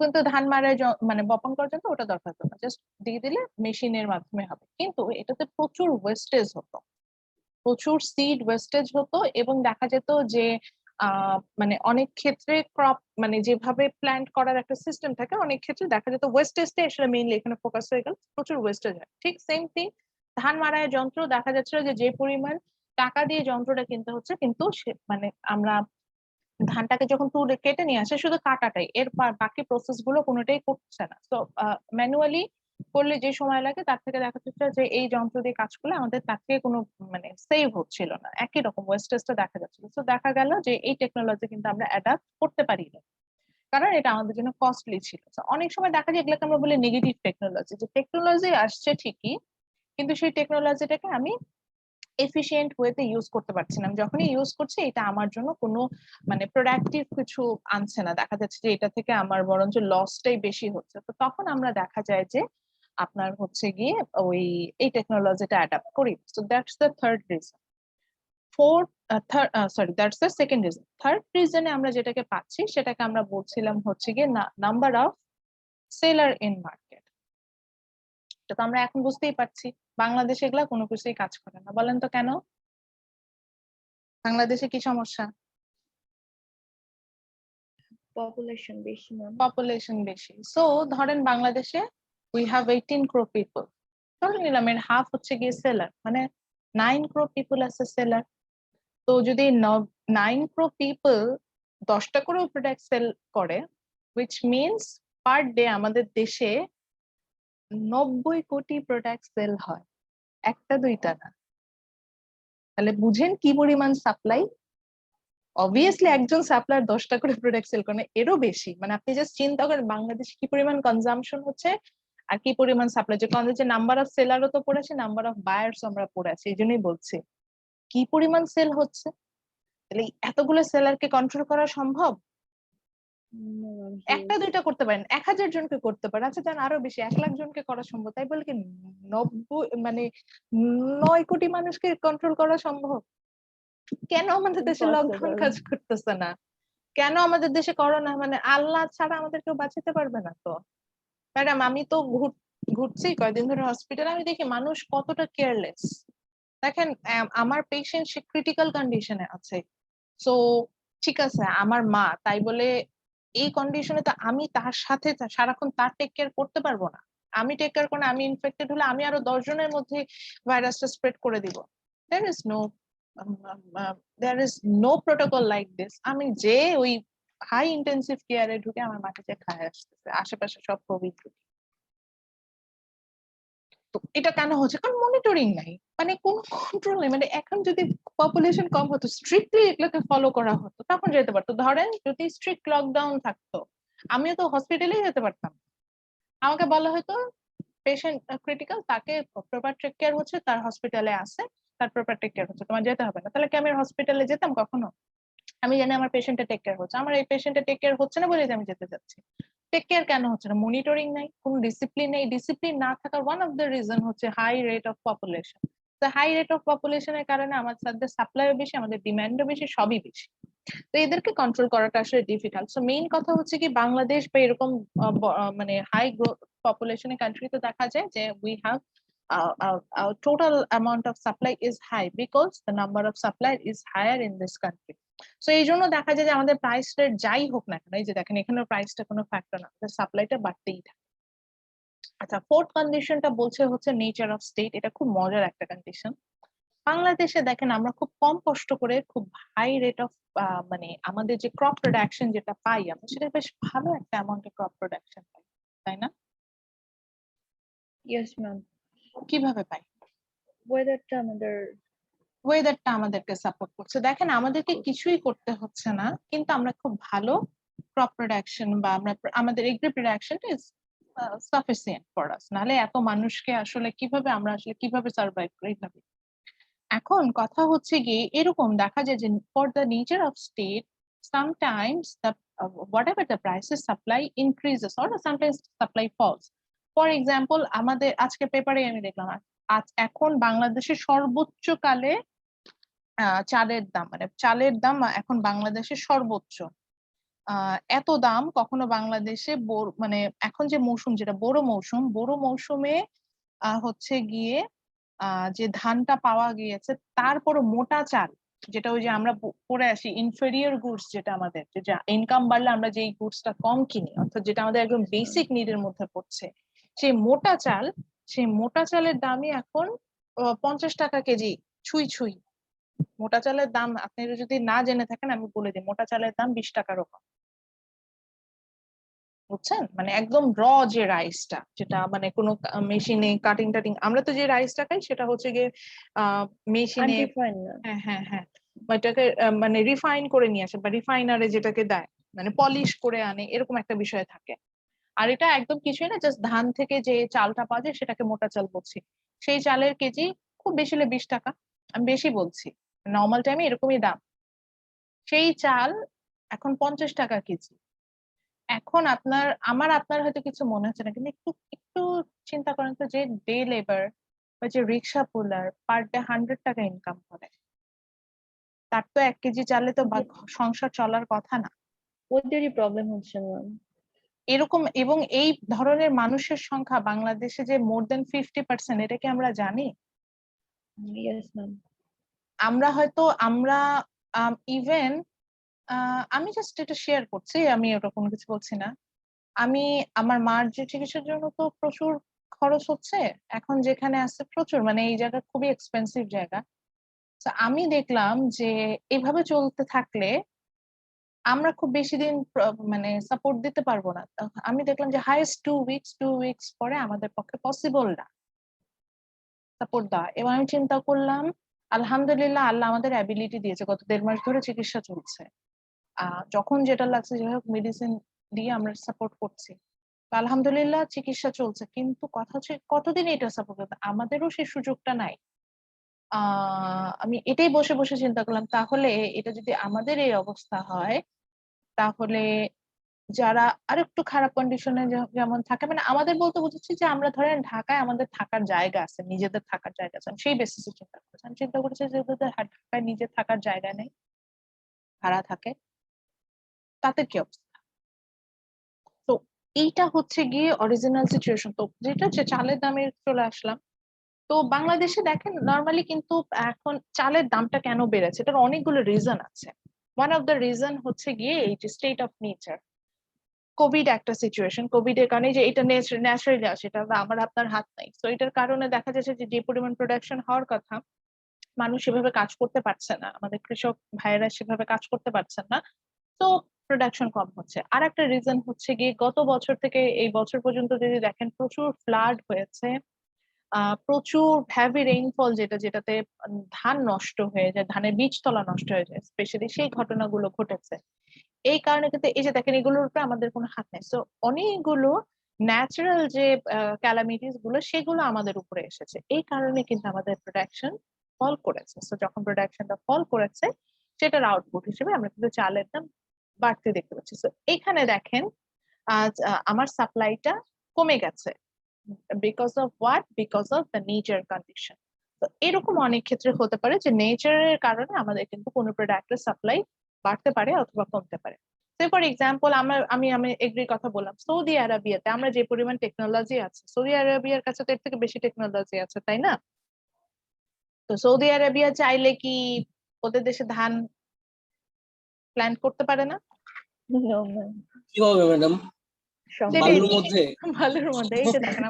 কিন্তু ধান মাড়াই মানে বপন করার জন্য ওটা দরকার হতো না, জাস্ট দিয়ে দিলে মেশিনের মাধ্যমে হবে, কিন্তু এটাতে প্রচুর ওয়েস্টেজ হতো, প্রচুর সিড ওয়েস্টেজ হতো, এবং দেখা যেত যে মানে অনেক ক্ষেত্রে ক্রপ মানে যেভাবে প্ল্যান্ট করার একটা সিস্টেম থাকে, অনেক ক্ষেত্রে দেখা যেত ওয়েস্টেজটা আসলে মেইনলি এখানে ফোকাস হয়ে গেল, প্রচুর ওয়েস্টেজ হয়। ঠিক সেম থিং ধান মাড়াই যন্ত্র, দেখা যাচ্ছিল যে যে পরিমাণ টাকা দিয়ে যন্ত্রটা কিনতে হচ্ছে, কিন্তু মানে আমরা ধানটাকে যখন তুলে কেটে নিয়ে আসে শুধু কাটাটাই, এর বাকি প্রসেস গুলো কোনোটাই করছে না। তো ম্যানুয়ালি করলে যে সময় লাগে তার থেকে দেখা যাচ্ছে যে এই যন্ত্র দিয়ে কাজ করলে আমাদের তার থেকে কোনো মানে সেভ হচ্ছিল না, একই রকম ওয়েস্টেজটা দেখা যাচ্ছিল। তো দেখা গেল যে এই টেকনোলজি কিন্তু আমরা অ্যাডাপ্ট করতে পারি না, কারণ এটা আমাদের জন্য কস্টলি ছিল। তো অনেক সময় দেখা যায় এগুলোকে আমরা বলি নেগেটিভ টেকনোলজি, যে টেকনোলজি আসছে ঠিকই, কিন্তু সেই টেকনোলজিটাকে আমি এফিশিয়েন্ট ওয়েতে ইউজ করতে পারছি না। আমি যখনই ইউজ করছি এটা আমার জন্য কোনো মানে প্রোডাক্টিভ কিছু আনছে না, দেখা যাচ্ছে যে এটা থেকে আমার বরঞ্চ লসটাই বেশি হচ্ছে। তো তখন আমরা দেখা যায় যে আপনার হচ্ছে গিয়ে ওই এই টেকনোলজিটা অ্যাডাপ্ট করি। So that's the third reason. Fourth sorry that's the second reason. Third রিজনে আমরা যেটাকে পাচ্ছি সেটাকে আমরা বলছিলাম হচ্ছে গিয়ে number of seller in market. এটা তো আমরা এখন বুঝতেই পারছি বাংলাদেশে এগুলা কোনো কিছুই কাজ করে না। বলেন তো কেন? বাংলাদেশে কি সমস্যা?
পপুলেশন বেশি ম্যাম।
পপুলেশন বেশি। সো ধরেন বাংলাদেশে উই হ্যাভ 18 ক্রো পিপল, ধরে নিলাম এর হাফ হচ্ছে গিয়ে সেলার, মানে 9 ক্রো পিপল আছে সেলার। তো যদি 9 ক্রো পিপল 10টা করেও প্রোডাক্ট সেল করে, উইচ মিনস পার ডে আমাদের দেশে 90 কোটি প্রোডাক্ট সেল হয়, একটা দুইটা না। তাহলে বুঝেন কি পরিমাণ সাপ্লাই। অবভিয়াসলি একজন সাপ্লায়ার 10টা করে প্রোডাক্ট সেল করে, এরও বেশি। মানে আপনি জাস্ট চিন্তা করেন বাংলাদেশে কি পরিমাণ কনজাম্পশন হচ্ছে আর কি পরিমাণ সাপ্লাই। যে নাম্বার অফ সেলারও তো পড়েছে, নাম্বার অফ বায়ার্স আমরা পড়ে আছি, এই জন্যই বলছি কি পরিমাণ সেল হচ্ছে। তাহলে এতগুলো সেলারকে কন্ট্রোল করা সম্ভব? একটা দুইটা করতে পারেন, 1000 জনকে করতে পারেন, আচ্ছা যান আরো বেশি 1 লাখ জনকে করা সম্ভব, তাই বলে কি 90 মানে 9 কোটি মানুষকে কন্ট্রোল করা সম্ভব? কেন আমাদের দেশে লকডাউন কাজ করতেছে না? কেন আমাদের দেশে করোনা, মানে আল্লাহ ছাড়া আমাদের কেউ বাঁচাতে পারবে না তো। ম্যাডাম আমি তো ঘুরছি কয়েকদিন ধরে হসপিটালে, আমি দেখি মানুষ কতটা কেয়ারলেস। দেখেন আমার পেশেন্ট সে ক্রিটিক্যাল কন্ডিশনে আছে, সো ঠিক আছে আমার মা, তাই বলে এই কন্ডিশনে তো আমি তার সাথে সারাক্ষণ তার টেক কেয়ার করতে পারবো না। আমি টেক কেয়ার করে আমি ইনফেক্টেড হলে আমি আরো 10 জনের মধ্যে ভাইরাসটা স্প্রেড করে দিব। There is no there is no protocol like this. আমি যে ওই হাই ইন্টেন্সিভ কেয়ারে ঢুকে আমার মাকে যে খায় আসতেছে, আশেপাশে সব কোভিড। তো এটা কেন হচ্ছে? কারণ মনিটরিং নাই, মানে কোন কন্ট্রোল নেই। মানে এখন যদি পপুলেশন কম হতো, স্ট্রিক্টলি এগুলোকে ফলো করা হতো, তখন যেতে পারতো। ধরেন যদি স্ট্রিক্ট লকডাউন থাকতো, আমিও তো হসপিটালেই যেতে পারতাম। আমাকে বলা হয়তো পেশেন্ট ক্রিটিক্যাল, তাকে প্রপার টেক কেয়ার হচ্ছে, তার হসপিটালে আছে, তার প্রপার টেক কেয়ার হচ্ছে, তোমার যেতে হবে না। তাহলে কি আমি হসপিটালে যেতাম কখনো? আমি জানি আমার পেশেন্টের টেক কেয়ার হচ্ছে, আমার এই পেশেন্টের টেক কেয়ার হচ্ছে না বলে আমি যেতে যাচ্ছি। টেক কেয়ার কেন হচ্ছে না? মনিটরিং নাই, কোনো ডিসিপ্লিন নেই। ডিসিপ্লিন না থাকার ওয়ান অফ দ্য রিজন হচ্ছে হাই রেট অফ পপুলেশন। তো হাই রেট অফ পপুলেশনের কারণে আমাদের সাপ্লাইও বেশি, আমাদের ডিমান্ডও বেশি, সবই বেশি। তো এদেরকে কন্ট্রোল করাটা আসলে ডিফিকাল্ট। সো মেইন কথা হচ্ছে কি বাংলাদেশ বা এরকম মানে হাই গ্রোথ পপুলেশনের কান্ট্রিতে দেখা যায় যে we have total amount of supply is high because the number of supplier is higher in this country. So এই জন্য দেখা যায় যে আমাদের প্রাইস রেট যাই হোক না কেন, এই যে দেখেন এখানে প্রাইসটা কোনো ফ্যাক্টর না, সাপ্লাইটা বাড়তেই থাকে। আচ্ছা, ফোর্থ কন্ডিশনটা বলছে হচ্ছে নেচার অফ স্টেট। এটা খুব মজার একটা কন্ডিশন। বাংলাদেশে দেখেন আমরা খুব কম কষ্ট করে খুব হাই রেট অফ মানে আমাদের যে ক্রপ প্রোডাকশন যেটা পাই আমরা, সেটা বেশ ভালো একটা অ্যামাউন্টে ক্রপ প্রোডাকশন পাই, তাই না?
Yes ma'am.
কিভাবে পাই?
ওয়েদারটা আমাদের
ওয়েদারটা আমাদেরকে সাপোর্ট করছে। দেখেন আমাদেরকে কিছুই করতে হচ্ছে না, কিন্তু আমরা খুব ভালো ক্রপ প্রোডাকশন বা আমাদের এগ্রি প্রোডাকশনটা ইজ সাফিসিয়েন্ট ফর আস। নাহলে এত মানুষকে আসলে কিভাবে আমরা আসলে কিভাবে সার্ভাইভ করি ভাবে। এখন কথা হচ্ছে গিয়ে এরকম দেখা যায় যে for the nature of state sometimes the whatever the prices supply increases or sometimes supply falls. For example, আমাদের আজকে পেপারে আমি দেখলাম আজ এখন বাংলাদেশের সর্বোচ্চ কালে চালের দাম, মানে চালের দাম এখন বাংলাদেশের সর্বোচ্চ। এত দাম কখনো বাংলাদেশে মানে এখন যে মৌসুম, যেটা বোরো মৌসুমে হচ্ছে গিয়ে যে ধানটা পাওয়া গিয়েছে, তারপরও মোটা চাল, যেটা ওই যে আমরা পড়ে আসি ইনফেরিয়র গুডস, যেটা আমাদের যে ইনকাম বাড়লে আমরা যে গুডসটা কম কিনি, অর্থাৎ যেটা আমাদের একদম বেসিক নিডের মধ্যে পড়ছে, সেই মোটা চালের দামই এখন 50 টাকা কেজি ছুঁই ছুঁই। মোটা চালের দাম আপনি যদি না জেনে থাকেন আমি বলে দিই, মোটা চালের দাম 20 টাকার ওপর, বুঝছেন? মানে একদম যে রাইসটা, যেটা মানে কোনো মেশিনে কাটিং টাটিং, আমরা তো যে রাইসটা খাই সেটা হচ্ছে গিয়ে মেশিনে, হ্যাঁ হ্যাঁ হ্যাঁ, ওইটাকে মানে রিফাইন করে নিয়ে আসে বা রিফাইনারে যেটাকে দেয়, মানে পলিশ করে আনে, এরকম একটা বিষয় থাকে। আর এটা একদম কিছুই না, জাস্ট ধান থেকে যে চালটা পাওয়া যায় সেটাকে মোটা চাল বলছি। সেই চালের কেজি খুব বেশি হলে 20 টাকা, আমি বেশি বলছি, নর্মাল টাইমে এরকমই দাম। সেই চাল এখন 50 টাকা কেজি। এখন আপনার হয়তো কিছু মনে হচ্ছে না, কিন্তু একটু একটু চিন্তা করেন তো, যে ডে লেবার বা যে রিক্সা পুলার পার ডে 100 টাকা ইনকাম করে, তার তো 1 কেজি চালে তো সংসার চলার কথা না।
ওদেরই প্রবলেম হচ্ছে ম্যাম।
এরকম, এবং এই ধরনের মানুষের সংখ্যা বাংলাদেশে যে মোর দেন 50%, এটা কি আমরা জানি?
Yes ma'am.
আমরা ইভেন আমি জাস্ট এটা শেয়ার করছি, আমি ওটা কোনো কিছু বলছি না। আমার মার যে চিকিৎসার জন্য তো প্রচুর খরচ হচ্ছে, এখন যেখানে আছে প্রচুর, মানে এই জায়গা খুবই এক্সপেন্সিভ জায়গা। তো আমি দেখলাম যে এভাবে চলতে থাকলে আমরা খুব বেশি দিন মানে সাপোর্ট দিতে পারবো না। আমি দেখলাম যে হাইস্ট 2 উইকস পরে আমাদের পক্ষে পসিবল না সাপোর্ট দেওয়া। এবং আমি চিন্তা করলাম, আলহামদুলিল্লাহ আল্লাহ আমাদের অ্যাবিলিটি দিয়েছে, গত 1.5 মাস ধরে চিকিৎসা চলছে। যখন যেটা লাগছে, যাই হোক মেডিসিন দিয়ে আমরা সাপোর্ট করছি, আলহামদুলিল্লাহ চিকিৎসা চলছে। কিন্তু কথা হচ্ছে কতদিন এটা সাপোর্ট করবে, আমাদেরও সেই সুযোগটা নাই। আমি এটাই বসে বসে চিন্তা করলাম, তাহলে এটা যদি আমাদের এই অবস্থা হয়, তাহলে যারা আরেকটু খারাপ কন্ডিশনে যেমন থাকে, মানে আমাদের বলতে বুঝেছি যে আমরা ধরেন ঢাকায় আমাদের থাকার জায়গা আছে, নিজেদের থাকার জায়গা আছে, আমি সেই বেসিসে চিন্তা করেছি। আমি চিন্তা করেছি যে ঢাকায় নিজের থাকার জায়গা নেই, ভাড়া থাকে, তাতে কি অবস্থা। তো এইটা হচ্ছে গিয়ে অরিজিনাল সিচুয়েশন। তো যেটা হচ্ছে চালের দামে চলে আসলাম। তো বাংলাদেশে দেখেন নর্মালি কিন্তু এখন চালের দামটা কেন বেড়েছে, এটার অনেকগুলো রিজন আছে। ওয়ান অফ দ্য রিজন হচ্ছে গিয়ে এই যে স্টেট অফ নেচার। কোভিড একটা সিচুয়েশন, কোভিড এর কারণে যে এটা ন্যাচারালি আসে, এটা আমার আপনার হাত নাই। তো এটার কারণে দেখা যাচ্ছে যে পরিমাণ প্রোডাকশন হওয়ার কথা, মানুষ সেভাবে কাজ করতে পারছে না, আমাদের কৃষক ভাইয়েরা সেভাবে কাজ করতে পারছেন না। তো প্রোডাকশন কম হচ্ছে। আর একটা রিজন হচ্ছে গিয়ে গত বছর থেকে এই বছর পর্যন্ত যদি দেখেন, প্রচুর ফ্লাড হয়েছে, প্রচুর হ্যাভি রেইনফল, যেটাতে ধান নষ্ট হয়ে যায়, ধানের বীজতলা নষ্ট হয়ে যায়, স্পেশালি সেই ঘটনাগুলো ঘটেছে। এই কারণে কিন্তু এই যে দেখেন, এগুলোর উপরে আমাদের কোনো হাত নেই। তো অনেকগুলো ন্যাচারাল যে ক্যালামিটিস গুলো, সেগুলো আমাদের উপরে এসেছে, এই কারণে কিন্তু আমাদের প্রোডাকশন ফল করেছে। তো যখন প্রোডাকশনটা ফল করেছে, সেটার আউটপুট হিসেবে আমরা কিন্তু চালের দাম বাড়তে দেখতে পাচ্ছি। তো এখানে দেখেন আজ আমার সাপ্লাইটা কমে গেছে, because of what, because of the nature condition. তো এরকম অনেক ক্ষেত্রে হতে পারে যে নেচারের কারণে আমাদের কিন্তু কোনো প্রোডাক্টের সাপ্লাই বাড়তে পারে অথবা কমতে পারে। ফর এক্সাম্পল, আমি আমি এগ্রির কথা বললাম, সৌদি আরবিয়াতে আমরা যে পরিমাণ টেকনোলজি আছে, সৌদি আরবিয়ার কাছে তো এর থেকে বেশি টেকনোলজি আছে, তাই না? তো সৌদি আরবিয়া চাইলে কি ওদের দেশে ধান প্ল্যান্ট করতে পারে না?
কিভাবে ম্যাডাম? বালুর মধ্যে?
বালুর মধ্যে, এই যে দেখেন।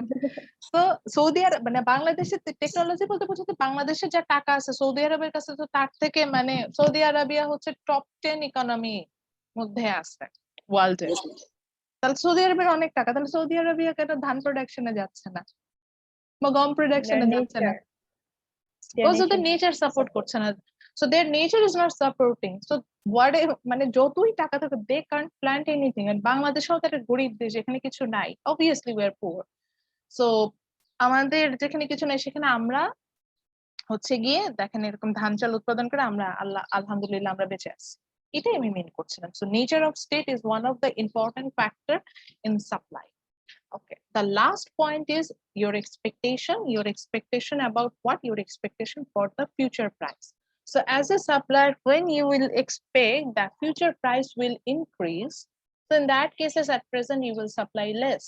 তো সৌদি আরব মানে বাংলাদেশের টেকনোলজি বলতে বোঝাতে, বাংলাদেশের যা টাকা আছে সৌদি আরবের কাছে তো তার থেকে, মানে সৌদি আরবিয়া হচ্ছে টপ 10 ইকোনমি মধ্যে আছে ওয়ার্ল্ড এর। তাহলে সৌদি আরবের অনেক টাকা, তাহলে সৌদি আরবিয়া কেন ধান প্রোডাকশনে যাচ্ছে না বা গম প্রোডাকশনে যাচ্ছে না? বিকজ ওদের নেচার সাপোর্ট করছে না। So their nature is not supporting. So ওয়ার্ল্ডে মানে যতই টাকা থাকে, they can't plant anything. And বাংলাদেশও তো একটা গরিব দেশ, এখানে কিছু নাই, obviously we are poor. So আমাদের যেখানে কিছু নাই, সেখানে আমরা হচ্ছে গিয়ে দেখেন এরকম ধান চাল উৎপাদন করে আমরা আলহামদুলিল্লাহ আমরা বেঁচে আছি। এটাই আমি মেন করছিলাম। So nature of state is one of the important factor in supply. Okay, the last point is your expectation about what your expectation for the future price. So as a supplier, when you will expect that future price will increase, so in that cases at present you will supply less.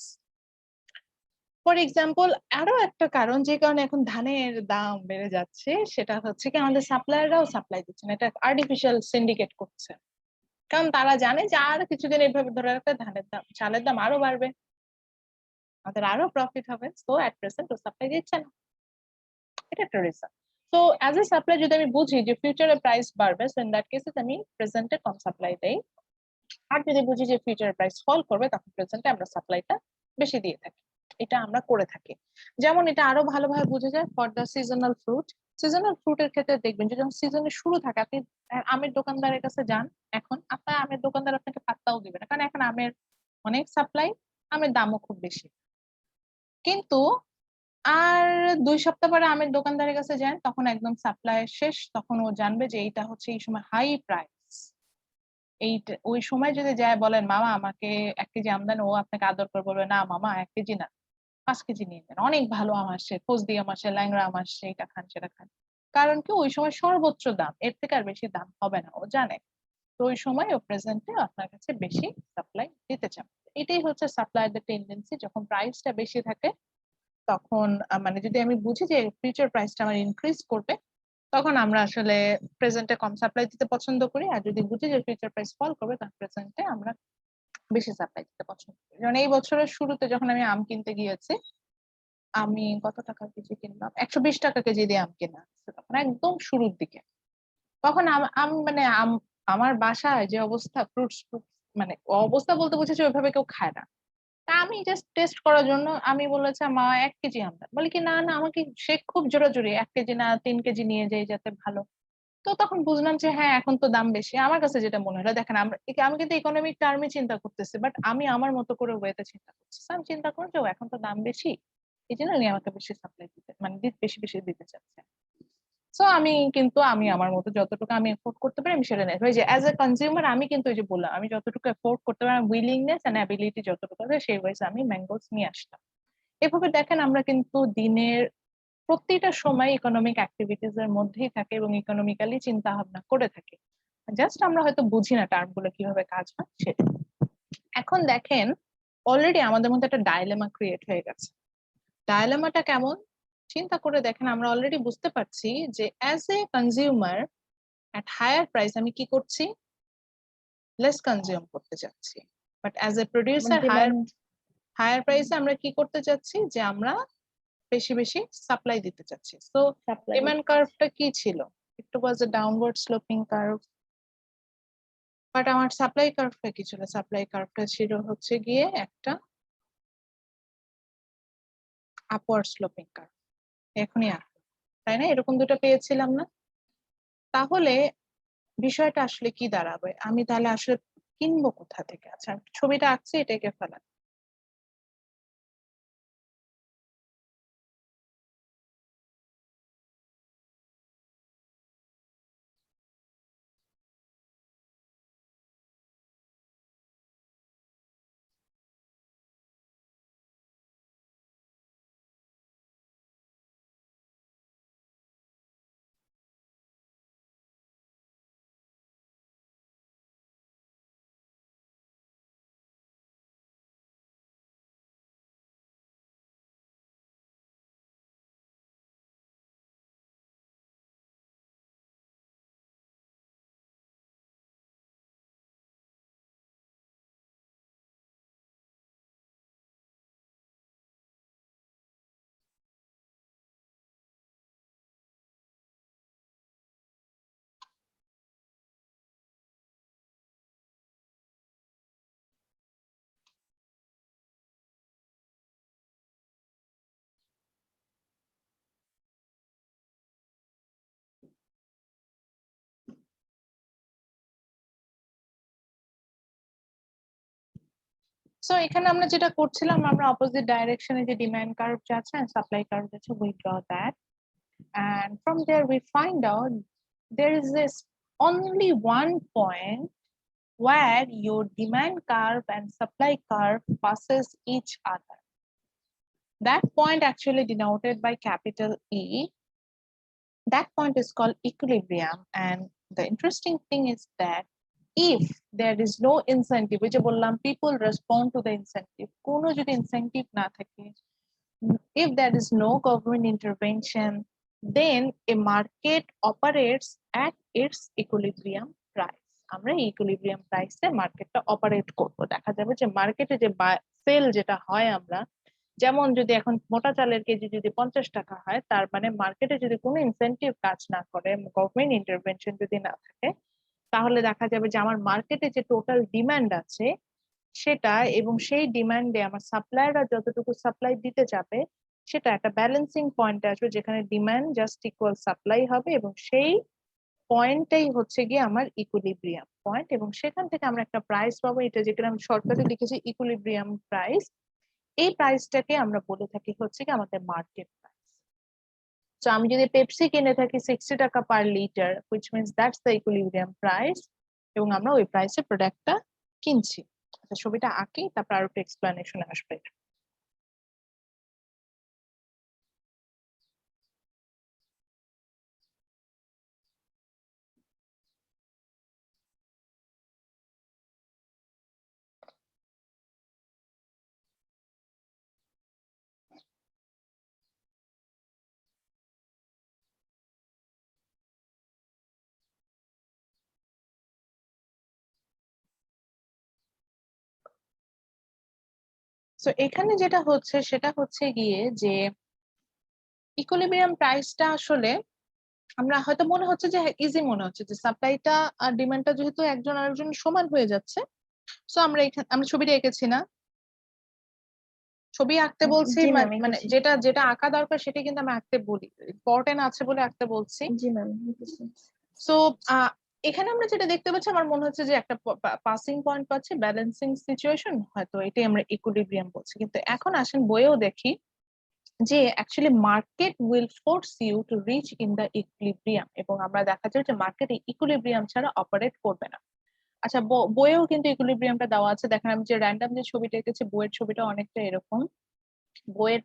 For example, আরো একটা কারণ যে কারণে এখন ধানের দাম বেড়ে যাচ্ছে সেটা হচ্ছে কি আমাদের সাপ্লায়াররাও সাপ্লাই দিচ্ছে না, এটা আর্টিফিশিয়াল সিন্ডিকেট করছে। কারণ তারা জানে যে আর কিছুদিন এইভাবে ধরে রাখলে ধানের দাম, চালের দাম আরো বাড়বে, আমাদের আরো প্রফিট হবে। সো এট প্রেজেন্ট ও সাপ্লাই দিচ্ছে না, এটা একটা reason. So as a supply যদি আমি বুঝি যে ফিউচারে প্রাইস বাড়বে, সো ইন দ্যাট কেসে আমি প্রেজেন্টে কম সাপ্লাই দেই। আর যদি বুঝি যে ফিউচারে প্রাইস ফল করবে, তখন প্রেজেন্টে আমরা সাপ্লাইটা বেশি দিয়ে থাকি। এটা আমরা করে থাকি। যেমন এটা আরো ভালোভাবে বোঝা যায় for the seasonal fruit. Seasonal ফ্রুটের ক্ষেত্রে দেখবেন যে যখন সিজনের শুরু থাকে, আপনি আমের দোকানদারের কাছে যান, এখন আপনার আমের দোকানদার আপনাকে পাত্তাও দিবে না, কারণ এখন আমের অনেক সাপ্লাই, আমের দামও খুব বেশি। কিন্তু আর 2 সপ্তাহ পরে আমের দোকানদারের কাছে যান, তখন একদম সাপ্লাই শেষ, তখন ও জানবে যে এইটা হচ্ছে এই সময় হাই প্রাইস। ওই সময় যদি যায় বলেন মামা আমাকে 1 কেজি আম দেন, ও আপনাকে আদর করে বলবে না মামা 1 কেজি না 5 কেজি নিয়ে নেন, অনেক ভালো আম আসছে, ফজলি আম আসছে, ল্যাংড়া আম আসছে, এটা খান সেটা খান। কারণ কি ওই সময় সর্বোচ্চ দাম, এর থেকে আর বেশি দাম হবে না, ও জানে। তো ওই সময় ও প্রেজেন্টে আপনার কাছে বেশি সাপ্লাই দিতে চান। এটাই হচ্ছে সাপ্লাইয়ারদের টেন্ডেন্সি। যখন প্রাইসটা বেশি থাকে তখন মানে যদি আমি বুঝি যে ফিউচার প্রাইসটা আমার ইনক্রিজ করবে, তখন আমরা আসলে প্রেজেন্টে কম সাপ্লাই দিতে পছন্দ করি। আর যদি বুঝি যে ফিউচার প্রাইস ফল করবে, তখন প্রেজেন্টে আমরা বেশি সাপ্লাই দিতে পছন্দ করি। যেমন এই বছরের শুরুতে যখন আমি আম কিনতে গিয়েছি, আমি কত টাকা কেজি কিনলাম, 120 টাকা কেজি দিয়ে আম কেনা, তখন একদম শুরুর দিকে। তখন মানে আমার বাসায় যে অবস্থা, ফ্রুটস মানে অবস্থা বলতে বুঝেছি ওইভাবে কেউ খায় না। তা আমি জাস্ট টেস্ট করার জন্য আমি বলেছি মা 1 কেজি আম দেন, বলে কি না না আমাকে সে খুব জোরাজুরি 1 কেজি না 3 কেজি নিয়ে যাই যাতে ভালো। তো তখন বুঝলাম যে হ্যাঁ এখন তো দাম বেশি। আমার কাছে যেটা মনে হলো, দেখেন আমি কিন্তু ইকোনমিক টার্মে চিন্তা করতেছি, বাট আমি আমার মতো করে ওয়েতে চিন্তা করছি। আমি চিন্তা করি যে এখন তো দাম বেশি, এই জন্য উনি আমাকে বেশি সাপ্লাই দিতে মানে বেশি বেশি দিতে চাচ্ছে। সো আমি আমার মতো যতটুকু আমি এফোর্ড করতে পারি আমি সেটা নেই। ওই যে অ্যাজ এ কনজিউমার আমি কিন্তু ওই যে বললাম, আমি যতটুকু এফোর্ড করতে পারি, উইলিংনেস এন্ড অ্যাবিলিটি যতটুকু আছে সেই ওয়াইজে আমি ম্যাঙ্গোস নিয়ে আসলাম। এভাবে দেখেন আমরা কিন্তু দিনের প্রতিটা সময় ইকোনমিক অ্যাক্টিভিটিস এর মধ্যেই থাকে এবং ইকোনমিক্যালি চিন্তা ভাবনা করে থাকি। জাস্ট আমরা হয়তো বুঝি না টার্ম গুলো কিভাবে কাজ হয় সেটা। এখন দেখেন অলরেডি আমাদের মধ্যে একটা ডায়লেমা ক্রিয়েট হয়ে গেছে। ডায়লেমাটা কেমন চিন্তা করে দেখেন, আমরা অলরেডি বুঝতে পারছি যে as a consumer at higher price আমি কি করছি, লেস কনজিউম করতে চাচ্ছি। But as a producer higher প্রাইসে আমরা কি করতে চাচ্ছি, যে আমরা বেশি বেশি সাপ্লাই দিতে চাচ্ছি। সো ডিমান্ড কার্ভটা কি ছিল, একটু ওয়াজ এ ডাউনওয়ার্ড স্লোপিং কার্ভ। বাট আমার সাপ্লাই কার্ভটা কি ছিল, সাপ্লাই কার্ভটা ছিল হচ্ছে গিয়ে একটা আপওয়ার্ড স্লোপিং কার্ভ। এখনই তাই না, এরকম দুটো পেয়েছিলাম না? তাহলে বিষয়টা আসলে কি দাঁড়াবে, আমি তাহলে আসলে কিনবো কোথা থেকে? আচ্ছা ছবিটা আঁকছি, এটাকে ফেলা। সো এখানে আমরা যেটা করছিলাম, আমরা অপোজিট ডাইরেকশনে যে ডিমান্ড কার্ভ আছে and সাপ্লাই কার্ভ আছে, we draw that and from there we find out there is this only one point where your demand curve and supply curve passes each other. That point actually denoted by capital E. That point is called equilibrium. And the interesting thing is that if there is no incentive, which people respond to the incentive, কোনো যদি incentive না থাকে, if there is no government intervention, then a market operates at its equilibrium price. আমরা equilibrium price এ মার্কেটটা operate করব। দেখা যাবে যে মার্কেটে যে সেল যেটা হয়, আমরা যেমন যদি এখন মোটা চালের কেজি যদি 50 টাকা হয়, তার মানে মার্কেটে যদি কোনো ইনসেনটিভ কাজ না করে, গভর্নমেন্ট ইন্টারভেনশন যদি না থাকে, তাহলে দেখা যাবে যে আমার মার্কেটে যে টোটাল ডিমান্ড আছে সেটা এবং সেই ডিমান্ডে আমার সাপ্লায়াররা যতটুকু সাপ্লাই দিতে যাবে সেটা একটা ব্যালেন্সিং পয়েন্টে আসবে, যেখানে ডিমান্ড জাস্ট ইকুয়াল সাপ্লাই হবে এবং সেই পয়েন্টটাই হচ্ছে গিয়ে আমার ইকুইলিব্রিয়াম পয়েন্ট। এবং সেখান থেকে আমরা একটা প্রাইস পাবো, এটা যেখানে আমি শর্টকাটে লিখেছি ইকুইলিব্রিয়াম প্রাইস। এই প্রাইসটাকে আমরা বলে থাকি হচ্ছে কি আমাদের মার্কেট প্রাইস। তো আমি যদি পেপসি কিনে থাকি 60 টাকা per litre, which means that's the equilibrium price, এবং আমরা ওই প্রাইসে প্রোডাক্টটা কিনছি। আচ্ছা, ছবিটা আঁকি, তারপর আরো একটু এক্সপ্লেনেশন আসবে। তো এখানে যেটা হচ্ছে সেটা হচ্ছে গিয়ে যে ইকুইলিব্রিয়াম প্রাইসটা আসলে আমরা হয়তো মনে হচ্ছে যে ইজি মনে হচ্ছে যে সাপ্লাইটা আর ডিমান্ডটা যেহেতু একজন আরেকজন সমান হয়ে যাচ্ছে, সো আমরা এখানে আমরা ছবিটা এঁকেছি না, ছবি আঁকতে বলছি,
জি ম্যাম,
মানে
এঁকেছি।
যেটা যেটা আঁকা দরকার সেটা কিন্তু আমি আঁকতে বলি, ইম্পর্টেন্ট আছে বলে আঁকতে বলছি।
জি ম্যাম, এঁকেছি।
সো এখানে আমরা যেটা দেখতে পাচ্ছি, আমার মনে হচ্ছে যে একটা পাসিং পয়েন্ট পাচ্ছি, ব্যালেন্সিং সিচুয়েশন, হয়তো এটাই আমরা ইকুইলিব্রিয়াম বলছি। কিন্তু এখন আসেন বইয়েও দেখি যে actually market will force you to reach in the equilibrium, এবং আমরা দেখা যায় যে মার্কেট ইকুইলিব্রিয়াম ছাড়া অপারেট করবে না। আচ্ছা, বইয়েও কিন্তু ইকুইলিব্রিয়ামটা দেওয়া আছে। দেখেন আমি যে র্যান্ডম যে ছবিটা এঁকেছি, বইয়ের ছবিটা অনেকটা এরকম। বইয়ের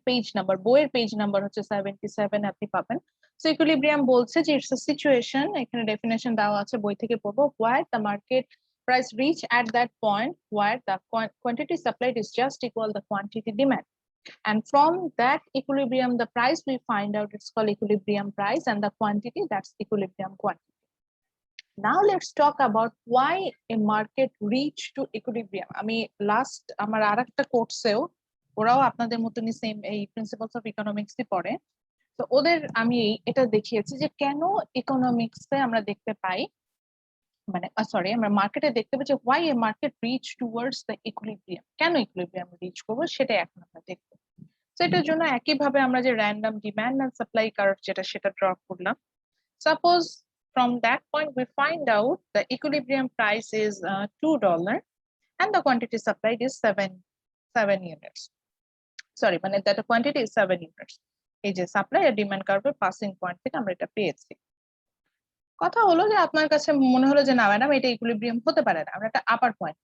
পেজ নাম্বার হচ্ছে 77 আপনি পাবেন। সো ইকুইলিব্রিয়াম বলছে যে ইটস আ সিচুয়েশন, এখানে ডেফিনেশন দেওয়া আছে, বই থেকে পড়বো, where the market price reach at that point where the quantity supplied is just equal the quantity demand, and from that equilibrium the price we find out, it's called equilibrium price, and the quantity, that's equilibrium quantity. Now let's talk about why a market reach to equilibrium. আমি last আমার আরেকটা কোর্সেও ওরাও আপনাদের মতনই same এই principles of ইকোনমিক্সই পড়ে, তো ওদের আমি এটা দেখিয়েছি যে কেন ইকোনমিক্সে আমরা দেখতে পাই, মানে সরি আমরা মার্কেটে দেখতে পাই যে why a market reach towards the equilibrium, কেন ইকুইলিব্রিয়াম রিচ করবো সেটা এখন আমরা দেখবো। তো এটার জন্য একইভাবে আমরা যে random demand and supply curve যেটা সেটা ড্র করলাম। Suppose from that point we find out the equilibrium price is $2 and the quantity supplied is 7 units. Sorry, মানে that the quantity is 7 units. এই যে সাপ্লাই আর ডিমান্ড কার্ভের passing point থেকে আমরা এটা পেয়েছি। কথা হলো যে আপনার কাছে মনে হলো যে না ম্যাডাম এটা ইকুইলিব্রিয়াম হতে পারে না, আমরা একটা আপার পয়েন্ট,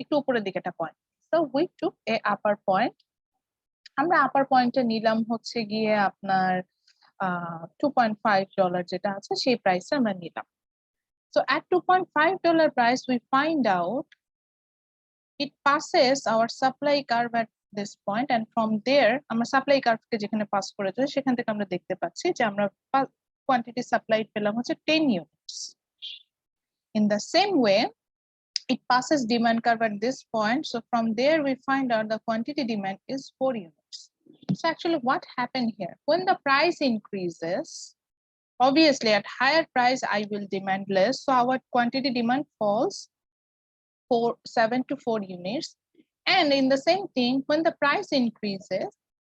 একটু উপরের দিকে একটা point, so we took A upper point. আমরা আপার পয়েন্টে নিলাম হচ্ছে গিয়ে আপনার $2.5 যেটা আছে সেই প্রাইসে আমরা নিলাম। So at $2.5 price, we find out it passes our supply curve at this point, and from there, আমরা supply curve কে যেখানে পাস করেছে সেখান থেকে আমরা দেখতে পাচ্ছি যে আমরা quantity supplied পেলাম হচ্ছে 10 units. In the same way, it passes demand curve at this point. So from there, we find out the quantity demand is 4 units. So actually, what happened here? When the price increases, obviously at higher price I will demand less, so our quantity demand falls 7 to 4 units. And in the same thing, when the price increases,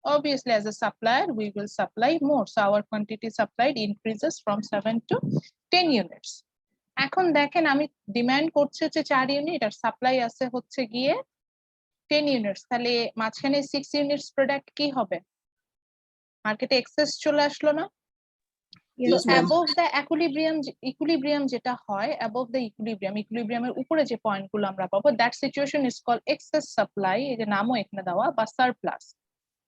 obviously as a supplier we will supply more, so our quantity supplied increases from 7 to 10 units. এখন দেখেন আমি demand করছি হচ্ছে 4 unit আর supply আছে হচ্ছে গিয়ে 10 units, তাহলে মাঝখানে 6 ইউনিটস প্রোডাক্ট কি হবে? মার্কেটে এক্সেস চলে আসলো না?
Yes,
Yes, ma'am.
Above the equilibrium যেটা হয়, অ্যাবভ দ্য ইকুইলিব্রিয়ামের উপরে যে পয়েন্ট গুলো আমরা পাবো, that situation is call excess supply, এই যে নামও এখানে দেওয়া, বা সারপ্লাস।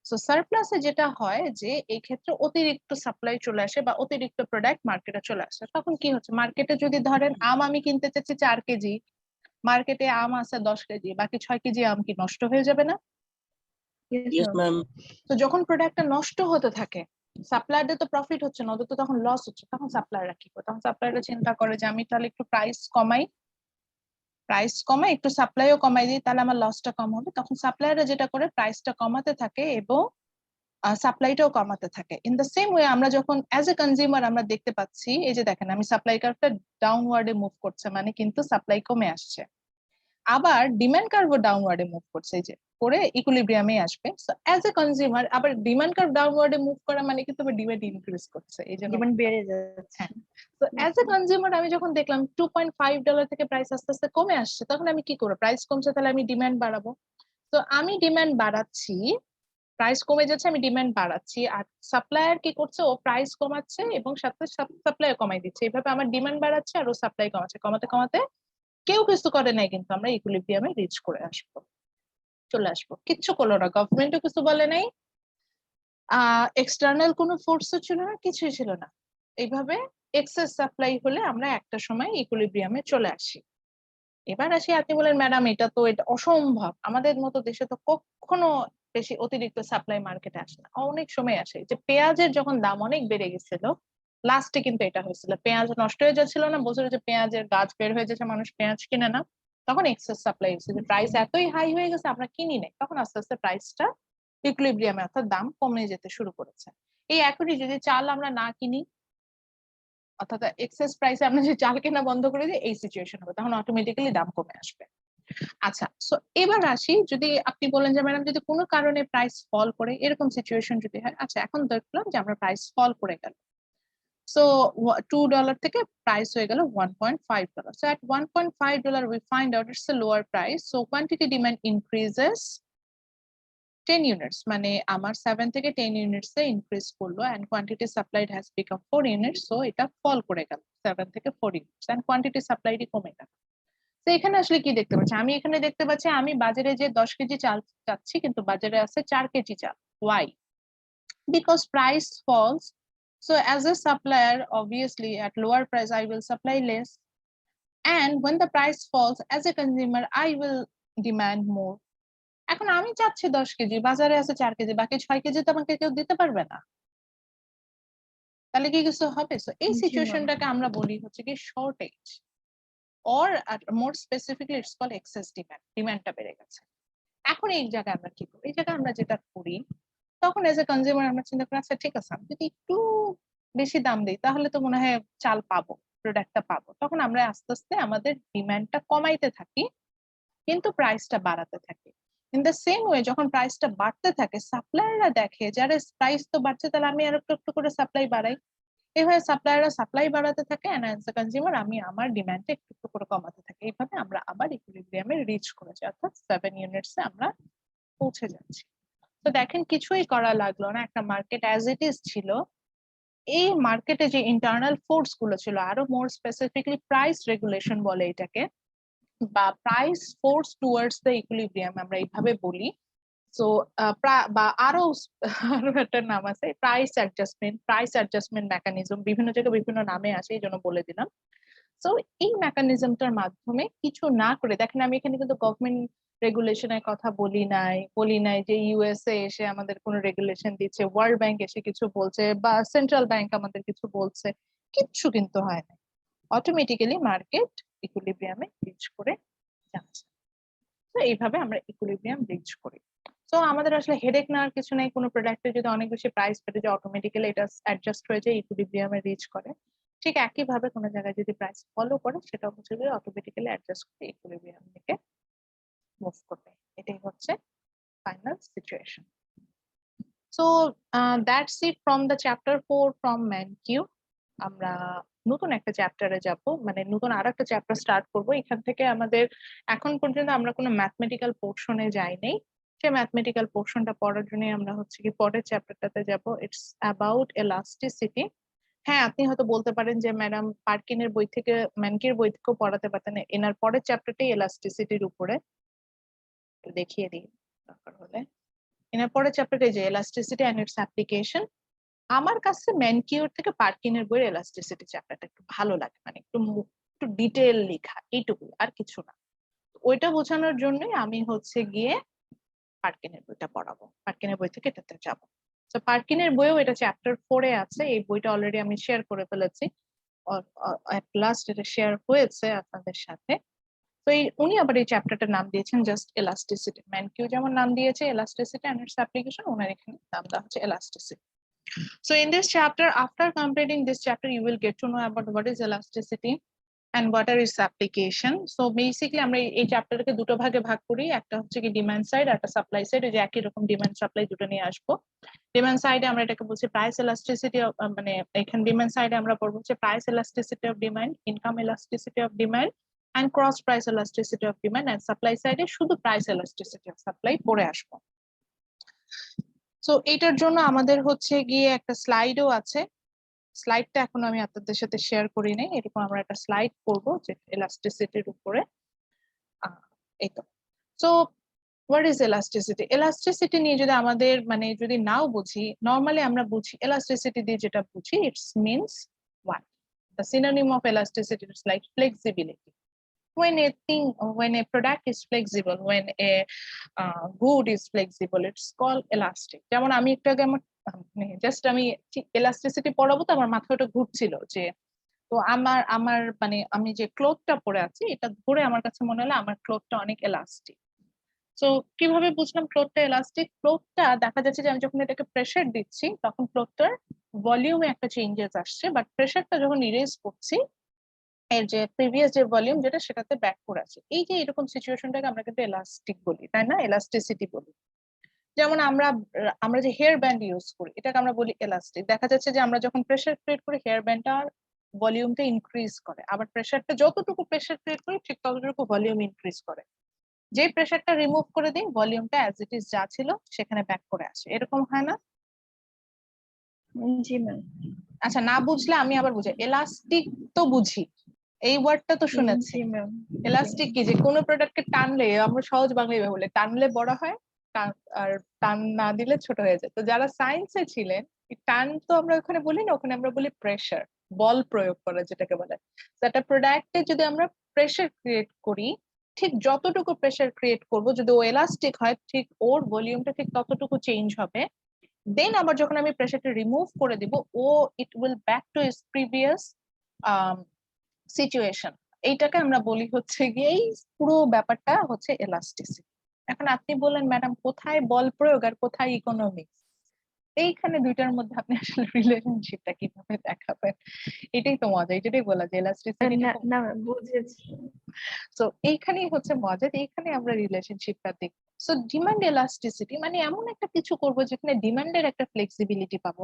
সো সারপ্লাসে যেটা হয় যে এই ক্ষেত্রে অতিরিক্ত সাপ্লাই চলে আসে বা অতিরিক্ত প্রোডাক্ট মার্কেটে চলে আসে, তখন কি হচ্ছে, মার্কেটে যদি ধরেন আম আমি কিনতে চাচ্ছি 4 কেজি, মার্কেটে আম আছে 10 কেজি, বাকি 6 কেজি আম কি নষ্ট হয়ে যাবে না?
yes,
Yes,
ma'am.
ma'am.
তো যখন প্রোডাক্টটা নষ্ট হতে থাকে, সাপ্লায়ারদের তো প্রফিট হচ্ছে না, ওদের তো তখন লস হচ্ছে, তখন সাপ্লায়াররা কি করে, তখন সাপ্লায়াররা চিন্তা করে যে আমি তাহলে একটু প্রাইস কমাই একটু সাপ্লাইও কমাই দিই, তাহলে আমার লসটা কম হবে। তখন সাপ্লায়াররা যেটা করে প্রাইসটা কমাতে থাকে এবং সাপ্লাইটাও কমাতে থাকে। ইন দ্য সেম ওয়ে আমরা যখন অ্যাজ এ কনজিউমার আমরা দেখতে পাচ্ছি, এই যে দেখেন আমি সাপ্লাই কার্ভটা ডাউনওয়ার্ডে মুভ করছে, মানে কিন্তু সাপ্লাই কমে আসছে, আবার ডিমান্ড কার্ভও ডাউনওয়ার্ডে মুভ করছে, এই যে করে ইকুইলিব্রিয়ামে আসবে। সো অ্যাজ এ কনজিউমার আবার ডিমান্ড কার্ভ ডাউনওয়ার্ডে মুভ করা মানে কিন্তু ডিমান্ড ইনক্রিজ করছে, এই জন্য
ডিমান্ড বেড়ে যাচ্ছে।
তো অ্যাজ এ কনজিউমার আমি যখন দেখলাম $2.5 থেকে প্রাইস আস্তে আস্তে কমে আসছে, তখন আমি কি করবো, প্রাইস কমছে তাহলে আমি ডিমান্ড বাড়াবো। তো আমি ডিমান্ড বাড়াচ্ছি, প্রাইস কমে যাচ্ছে, আমি ডিমান্ড বাড়াচ্ছি, আর সাপ্লায়ার কি করছে, ও প্রাইস কমাচ্ছে এবং সাথে সাপ্লাই কমাই দিচ্ছে, এইভাবে আমার ডিমান্ড বাড়াচ্ছে আর ও সাপ্লাই কমাচ্ছে, কমাতে কমাতে কেউ কিছু করে নাই, কিন্তু আমরা ইকুইলিব্রিয়ামে রিচ করে চলে আসবো। কিচ্ছু করলো না, গভর্নমেন্টও কিছু বলে নাই, এক্সটার্নাল কোনো ফোর্সও ছিল না, কিছুই ছিল না, এইভাবে এক্সেস সাপ্লাই হলে আমরা একটা সময় ইকুইলিব্রিয়ামে চলে আসি। এবার আসি, আপনি বলেন ম্যাডাম এটা অসম্ভব, আমাদের মতো দেশে তো কখনো বেশি অতিরিক্ত সাপ্লাই মার্কেটে আসে না। অনেক সময় আসে, যে পেঁয়াজের যখন দাম অনেক বেড়ে গেছিল, লাস্টে কিন্তু এটা হয়েছিল, পেঁয়াজ নষ্ট হয়ে যাচ্ছিল না, বছরে যে পেঁয়াজের গাছ বের হয়ে যাচ্ছে, মানুষ পেঁয়াজ কিনে না, তখন এক্সেস সাপ্লাই হয়েছে, যে প্রাইস এতই হাই হয়ে গেছে আমরা কিনি নাই, তখন আস্তে আস্তে প্রাইসটা ইকুইলিব্রিয়ামে অর্থাৎ দাম কমে যেতে শুরু করেছে। এই এখনই যদি চাল আমরা না কিনি, অর্থাৎ এক্সেস প্রাইসে আমরা যদি চাল কেনা বন্ধ করে দিই, এই সিচুয়েশন হবে, তখন অটোমেটিক্যালি দাম কমে আসবে। আচ্ছা, সো এবার আসি, যদি আপনি বলেন যে ম্যাডাম যদি কোনো কারণে প্রাইস ফল করে, এরকম সিচুয়েশন যদি হয়, আচ্ছা এখন দেখলাম যে আমরা প্রাইস ফল করে গেল, সো $2 থেকে প্রাইস হয়ে গেল $1.5, so at $1.5 we find out it's a lower price, so quantity demand increases 10 units, মানে আমার 7 থেকে 10 ইউনিটস এ ইনক্রিজ করলো, and quantity supplied has become 4 units, so এটা ফল করে গেল 7 থেকে 4 ইউনিটস, এন্ড কোয়ান্টিটি সাপ্লাইডই কমে গেল। তো এখানে আসলে কি দেখতে পাচ্ছি, আমি এখানে দেখতে পাচ্ছি আমি বাজারে যে 10 কেজি চাল চাচ্ছি, কিন্তু বাজারে আছে 4 কেজি চাল। Y? Because price falls, so as a supplier obviously at lower price I will supply less, and when the price falls as a consumer I will demand more. এখন আমি চাচ্ছি 10 কেজি, বাজারে আছে 4 কেজি, বাকি 6 KG তো আমাকে কেউ দিতে পারবে না, তাহলে কি কিছু হবে? সো এই
জি, ma'am.
সিচুয়েশনটাকে আমরা বলি হচ্ছে কি shortage, or more specifically it's call excess demand, ডিমান্ডটা বেড়ে গেছে। এখন এই জায়গায় আমরা কি করি, এই জায়গায় আমরা যেটা করি, তখন এজ এ কনজিউমার আমরা চিন্তা করি আচ্ছা ঠিক আছে, আমি যদি একটু বেশি দাম দিই তাহলে তো মনে হয় চাল পাবো, প্রোডাক্টটা পাবো, তখন আমরা আস্তে আস্তে আমাদের ডিমান্ডটা কমাইতে থাকি কিন্তু প্রাইসটা বাড়াতে থাকি। ইন দ্য সেম ওয়ে যখন প্রাইসটা বাড়তে থাকে, সাপ্লায়াররা দেখে যারা প্রাইস তো বাড়ছে, তাহলে আমি আর একটু একটু করে সাপ্লাই বাড়াই, এইভাবে সাপ্লায়াররা সাপ্লাই বাড়াতে থাকে, এন্ড অ্যাজ এ কনজিউমার আমি আমার ডিমান্ডটা একটু একটু করে কমাতে থাকি, এইভাবে আমরা আবার ইকুইলিব্রিয়ামে রিচ করেছি, অর্থাৎ 7 ইউনিটস এ আমরা পৌঁছে যাচ্ছি। তো দেখেন কিছুই করা লাগলো না, একটা মার্কেট অ্যাজ ইট ইজ ছিল, এই মার্কেটে যে ইন্টারনাল ফোর্স গুলো ছিল, আরো মোর স্পেসিফিকলি প্রাইস রেগুলেশন বলে এটাকে, বা price force towards the equilibrium আমরা এইভাবে বলি। সো বা আরো আরো একটা নাম আছে প্রাইস অ্যাডজাস্টমেন্ট মেকানিজম, বিভিন্ন জায়গায় বিভিন্ন নামে আছে, এই জন্য বলে দিলাম। সো এই মেকানিজমটার মাধ্যমে কিছু না করে, দেখেন আমি এখানে কিন্তু গভর্নমেন্ট রেগুলেশনের কথা বলি নাই যে ইউএসএ এসে আমাদের কোনো রেগুলেশন দিচ্ছে, ওয়ার্ল্ড ব্যাংক এসে কিছু বলছে, বা সেন্ট্রাল ব্যাংক আমাদের কিছু বলছে, কিচ্ছু কিন্তু হয় না, অটোমেটিক্যালি মার্কেট ইকুইলিব্রিয়ামে রিচ করে যাচ্ছে। তো এইভাবে আমরা ইকুইলিব্রিয়াম রিচ করি। তো আমাদের আসলে হেডেক নেওয়ার কিছু নেই, কোনো প্রোডাক্টের যদি অনেক বেশি প্রাইস বেড়ে যায় অটোমেটিক্যালি এটা অ্যাডজাস্ট হয়ে যায়, ইকুইলিব্রিয়ামে রিচ করে। ঠিক একইভাবে কোনো জায়গায় যদি প্রাইস ফলো করে, সেটা হচ্ছে যে অটোমেটিক্যালি অ্যাডজাস্ট করে ইকুইলিব্রিয়াম থেকে মুভ করবে। এটাই হচ্ছে final situation. So that's it from the chapter 4 from Mankiw. আমরা নতুন একটা চ্যাপ্টারে যাব, মানে নতুন আর একটা চ্যাপ্টার স্টার্ট করব। এখান থেকে আমাদের এখন পর্যন্ত আমরা কোনো ম্যাথমেটিক্যাল পোর্শনে যাই নাই, সে ম্যাথমেটিক্যাল পোর্শনটা পড়ার জন্য আমরা হচ্ছে কি পরের চ্যাপ্টারটাতে যাব। It's about elasticity. হ্যাঁ, আপনি হয়তো বলতে পারেন যে ম্যাডাম পার্কিনের বই থেকে, ম্যানকির বই থেকেও পড়াতে পারতেন, এনার পরের চ্যাপ্টারটাই এলাস্টিসিটির উপরে। একটু দেখিয়ে দিই দরকার হলে। এনার পরের চ্যাপ্টারটা যে এলাস্টিসিটি এন্ড ইটস অ্যাপ্লিকেশন। আমার কাছে ম্যানকিওর থেকে পার্কিনের বইয়ের এলাস্টিসিটি চ্যাপ্টারটা একটু ভালো লাগে, মানে একটু ডিটেল লেখা, এইটুকু আর কিছু না। ওইটা বোঝানোর জন্যই আমি হচ্ছে গিয়ে পার্কিনের বইটা পড়াবো, পার্কিনের বই থেকে এটাতে যাবো। তো পার্কিনের বইও এটা চ্যাপ্টার 4 এ আছে, এই বইটা অলরেডি আমি শেয়ার করে ফেলেছি, এট লাস্ট এটা শেয়ার হয়েছে আপনাদের সাথে। তো উনি আবার এই চ্যাপ্টারটার নাম দিয়েছেন জাস্ট এলাস্টিসিটি। ম্যানকিউ যেমন নাম দিয়েছে এলাস্টিসিটি এন্ড ইটস অ্যাপ্লিকেশন, ওনার এখানে নাম দেওয়া হচ্ছে elasticity. So in this chapter, after completing this chapter, you will get to know about what is elasticity and what are its application. So basically আমরা এই চ্যাপ্টারকে দুটো ভাগে ভাগ করি, একটা হচ্ছে কি ডিমান্ড সাইড আর একটা সাপ্লাই সাইড। যে একই রকম ডিমান্ড সাপ্লাই দুটো নিয়ে আসবো। ডিমান্ড সাইডে আমরা এটাকে বলছি প্রাইস এলাস্টিসিটি, মানে এখানে ডিমান্ড সাইডে আমরা পড়বো হচ্ছে price elasticity of demand, income elasticity of demand and cross price elasticity of demand, and supply side এ শুধু price elasticity of supply পড়ে আসবো। সো এটার জন্য আমাদের হচ্ছে গিয়ে একটা স্লাইডও আছে, স্লাইডটা এখন আমি আপনাদের সাথে শেয়ার করি নাই, এরকম আমরা একটা স্লাইড করব যে এলাস্টিসিটির উপরে। এই তো। So what is elasticity? Elasticity নিয়ে যদি আমাদের মানে যদি নাও বুঝি, নর্মালি আমরা বুঝি এলাস্টিসিটি দিয়ে যেটা বুঝি, it's means what? The synonym of elasticity is like flexibility. When a product is flexible, when a good is flexible, it's called elastic. যেমন আমি একটু আগে আমার জাস্ট আমি এলাস্টিসিটি পড়াবো তো আমার মাথায় ওটা ঘুরছিল যে, তো আমার মানে আমি যে ক্লোথটা পরে আছি এটা ধরে আমার কাছে মনে হলো আমার ক্লোথটা অনেক এলাস্টিক। তো কিভাবে বুঝলাম ক্লোথটা এলাস্টিক? ক্লোথটা দেখা যাচ্ছে যে আমি যখন এটাকে প্রেসার দিচ্ছি তখন ক্লোথটার ভলিউমে একটা চেঞ্জেস আসছে, বাট প্রেসারটা যখন ইরেজ করছি এর যে প্রিভিয়াস যে ভলিউম যেটা সেটাতে ব্যাক করে আছে। এই যে এরকম সিচুয়েশনটাকে আমরা কিন্তু এলাস্টিক বলি, তাই না? এলাস্টিসিটি বলি। যেমন আমরা যে হেয়ার ব্যান্ড ইউজ করি এটাকে আমরা বলি এলাস্টিক। দেখা যাচ্ছে যে আমরা যখন প্রেসার ক্রিয়েট করি হেয়ার ব্যান্ডটার ভলিউমটা ইনক্রিজ করে, আবার প্রেসারটা যতটুকু প্রেসার ক্রিয়েট করি ঠিক ততটুকু ভলিউম ইনক্রিজ করে। যে প্রেসারটা রিমুভ করে দিই ভলিউমটা অ্যাজ ইট ইজ যা ছিল সেখানে ব্যাক করে আসে, এরকম হয় না?
জি ম্যাম।
আচ্ছা, না বুঝলে আমি আবার বুঝাই। এলাস্টিক তো বুঝি, এই ওয়ার্ডটা তো শুনেছি।
জি ম্যাম।
এলাস্টিক কি? যে কোনো প্রোডাক্টকে টানলে, আমরা সহজ বাংলায় বলে, টানলে বড় হয় আর টান না দিলে ছোট হয়ে যায়। তো যারা সায়েন্সে ছিলেন, টান তো আমরা ওখানে বলি না, ওখানে আমরা বলি প্রেসার, বল প্রয়োগ করা যেটাকে বলে। তো একটা প্রোডাক্টে যদি আমরা প্রেসার ক্রিয়েট করি, ঠিক যতটুকু প্রেসার ক্রিয়েট করব যদি ও এলাস্টিক হয় ঠিক ওর ভলিউমটা ঠিক ততটুকু চেঞ্জ হবে। দেন আবার যখন আমি প্রেসারটা রিমুভ করে দিব ও it will back to its previous situation. এইটাকে আমরা বলি হচ্ছে গিয়ে এই পুরো ব্যাপারটা হচ্ছে এলাস্টিসিটি। এখন আপনি বললেন ম্যাডাম কোথায় বল প্রয়োগ আর কোথায় ইকোনমিক্স? এইখানে দুইটার মধ্যে আপনি আসলে রিলেশনশিপটা কিভাবে দেখাবেন? এটাই তো মজা, এটাই বলা যে এলাস্টিসিটি।
না না বুঝেছি।
তো এইখানেই হচ্ছে মজা, এইখানে আমরা রিলেশনশিপটা দেখব। সো ডিমান্ড এলাস্টিসিটি মানে এমন একটা কিছু করব যেখানে ডিমান্ডের একটা ফ্লেক্সিবিলিটি পাবো,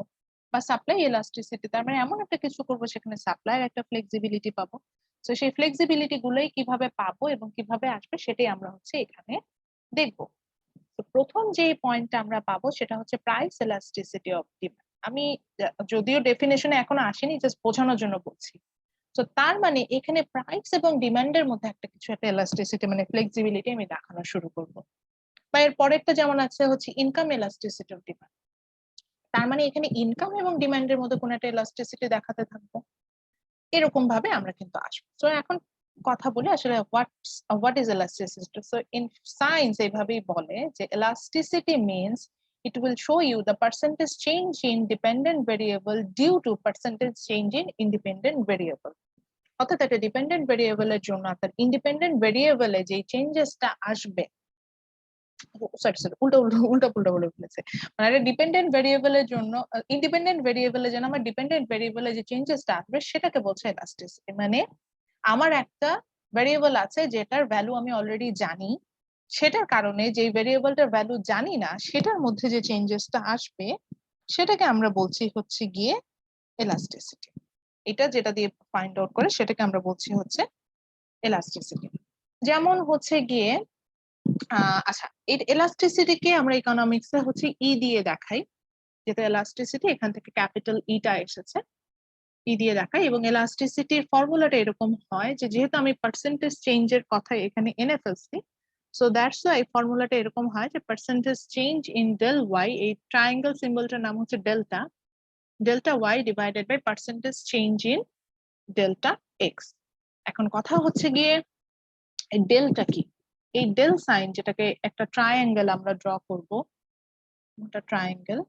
বা সাপ্লাই এলাস্টিসিটি তার মানে এমন একটা কিছু করব সেখানে সাপ্লাইয়ের একটা ফ্লেক্সিবিলিটি পাবো। তো সেই ফ্লেক্সিবিলিটি গুলোই কিভাবে পাবো এবং কিভাবে আসবে সেটাই আমরা হচ্ছে এখানে দেখবো। তো প্রথম যে পয়েন্টটা আমরা পাবো সেটা হচ্ছে প্রাইস এলাস্টিসিটি অফ ডিমান্ড। আমি যদিও ডেফিনেশনে এখনো আসেনি, জাস্ট বোঝানোর জন্য বলছি। তো তার মানে এখানে প্রাইস এবং ডিমান্ডের মধ্যে একটা কিছু একটা এলাস্টিসিটি মানে ফ্লেক্সিবিলিটি আমি দেখানো শুরু করব। বা এর পরেরটা যেমন আছে হচ্ছে ইনকাম এলাস্টিসিটি অফ ডিমান্ড। তার মানে এখানে ইনকাম এবং ডিমান্ডের মধ্যে কোনো একটা এলাস্টিসিটি দেখাতে থাকবো। এরকম ভাবে আমরা কিন্তু আসবো। তো এখন কথা বলি আসলে what is elasticity. So in science এইভাবেই বলে যে elasticity means it will show you the percentage change in dependent variable due to percentage change in independent variable. অর্থাৎ একটা ডিপেন্ডেন্ট ভেরিয়েবল এর জন্য তার ইন্ডিপেন্ডেন্ট ভেরিয়েবলে যে চেঞ্জেসটা আসবে, উল্টা বলে ফেলেছে। মানে একটা ডিপেন্ডেন্ট ভেরিয়েবলের জন্য ইন্ডিপেন্ডেন্ট ভেরিয়েবলের জন্য আমার ডিপেন্ডেন্ট ভেরিয়েবলে যে চেঞ্জেসটা আসবে সেটাকে বলছে এলাস্টিসিটি। মানে আমার একটা ভেরিয়েবল আছে যেটার ভ্যালু আমি অলরেডি জানি, সেটার কারণে যে ভেরিয়েবলটার ভ্যালু জানি না সেটার মধ্যে যে চেঞ্জেসটা আসবে সেটাকে আমরা বলছি হচ্ছে গিয়ে এলাস্টিসিটি। এটা যেটা দিয়ে ফাইন্ড আউট করে সেটাকে আমরা বলছি হচ্ছে এলাস্টিসিটি। যেমন হচ্ছে গিয়ে আচ্ছা, এই এলাস্টিসিটিকে আমরা ইকোনমিক্সে হচ্ছে ই দিয়ে দেখাই, যেটা এলাস্টিসিটি এখান থেকে ক্যাপিটাল ইটা এসেছে। দিয়ে দেখাই, এবং এলাস্টিসিটির ফর্মুলাটা এরকম হয় যে যেহেতু আমি পার্সেন্টেজ চেঞ্জের কথা এখানে এনে ফেলছি, সো দ্যাটস ওয়াই ফর্মুলাটা এরকম হয় যে percentage change in del Y, এই ট্রায়াঙ্গেল সিম্বলটার নাম হচ্ছে delta, delta Y divided by percentage change in delta X. এখন কথা হচ্ছে গিয়ে এই ডেলটা কি, এই ডেল সাইন যেটাকে একটা ট্রায়াঙ্গেল আমরা ড্র করব, একটা ট্রায়াঙ্গেল,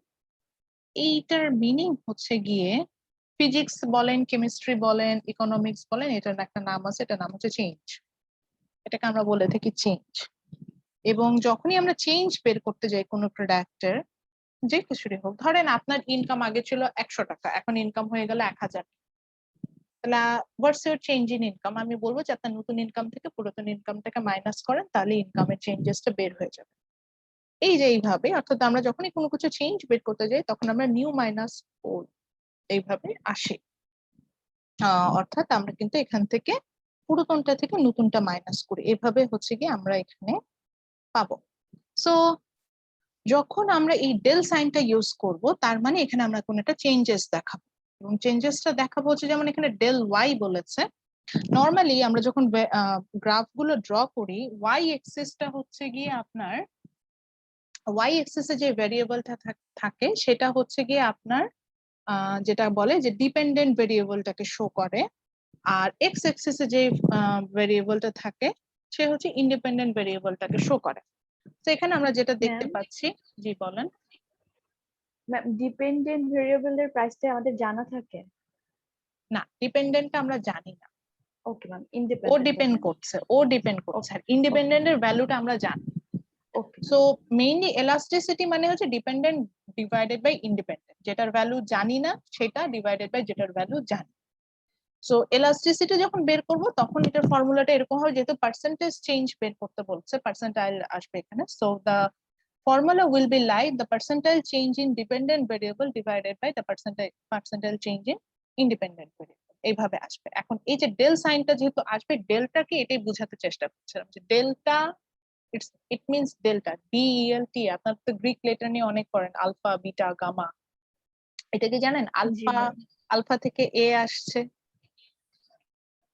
এইটার মিনিং হচ্ছে গিয়ে ফিজিক্স বলেন, কেমিস্ট্রি বলেন, ইকোনমিক্স বলেন, এটার একটা নাম আছে, এটার নাম হচ্ছে চেঞ্জ। এটাকে আমরা বলে থাকি চেঞ্জ। এবং যখনই আমরা চেঞ্জ বের করতে যাই কোনো প্রোডাক্টের, যে কিছুরই হোক, ধরেন আপনার ইনকাম আগে ছিল 100 টাকা, এখন ইনকাম হয়ে গেল 1000, তাহলে what's your change in income? আমি বলবো যে আপনার নতুন ইনকাম থেকে পুরাতন ইনকামটাকে মাইনাস করেন, তাহলে ইনকামের চেঞ্জেসটা বের হয়ে যাবে। এই যে এইভাবে, অর্থাৎ আমরা যখনই কোনো কিছু চেঞ্জ বের করতে যাই তখন আমরা নিউ মাইনাস ওল্ড এইভাবে আসে। অর্থাৎ আমরা কিন্তু এখান থেকে পুরাতনটা থেকে নতুনটা মাইনাস করি, এভাবে হচ্ছে কি আমরা এখানে পাবো। সো যখন আমরা এই ডেল সাইনটা ইউজ করব, তার মানে এখানে আমরা কোনো একটা চেঞ্জেস দেখাবো, এবং চেঞ্জেসটা দেখাবো হচ্ছে যেমন এখানে ডেল ওয়াই বলেছে। নর্মালি আমরা যখন গ্রাফ গুলো ড্র করি, ওয়াই এক্সিসটা হচ্ছে গিয়ে আপনার, ওয়াই এক্সিসে যে ভেরিয়েবলটা থাকে সেটা হচ্ছে গিয়ে আপনার যেটা বলে যে ডিপেন্ডেন্ট ভেরিয়েবলটাকে শো করে, আর এক্স এক্সিসে যে ভেরিয়েবলটা থাকে সে হচ্ছে ইন্ডিপেন্ডেন্ট ভেরিয়েবলটাকে শো করে। তো এখানে আমরা যেটা দেখতে পাচ্ছি, জি বলেন।
ডিপেন্ডেন্ট ভেরিয়েবলের প্রাইসটা আমাদের জানা থাকে?
না, ডিপেন্ডেন্টটা আমরা জানি না,
ওকে ম্যাম,
ও
ইন্ডিপেন্ডেন্ট
ডিপেন্ড করছে, আর ইন্ডিপেন্ডেন্টের ভ্যালুটা আমরা জানি।
ওকে।
সো মেইনলি এলাস্টিসিটি মানে হচ্ছে ডিপেন্ডেন্ট ডিভাইডেড বাই ইন্ডিপেন্ডেন্ট, যেটার ভ্যালু জানি না সেটা ডিভাইডেড বাই যেটার ভ্যালু জানি। সো এলাস্টিসিটি যখন বের করব তখন এটার ফর্মুলাটা এরকম হবে, যেহেতু পার্সেন্টেজ চেঞ্জ বের করতে বলছে, পার্সেন্টাইল আসবে এখানে। So the formula will be like the percentile change in dependent variable divided by the percentile change in independent variable, এইভাবে আসবে। এখন এই যে ডেল সাইনটা যেহেতু আসবে, ডেল্টাকে এটাই বোঝাতে চেষ্টা করছিলাম যে delta it means delta, DLT. আপনার তো গ্রিক লেটার নিয়ে অনেক পড়েন, আলফা বিটা গামা, এটা কি জানেন? আলফা, আলফা থেকে এ আসছে,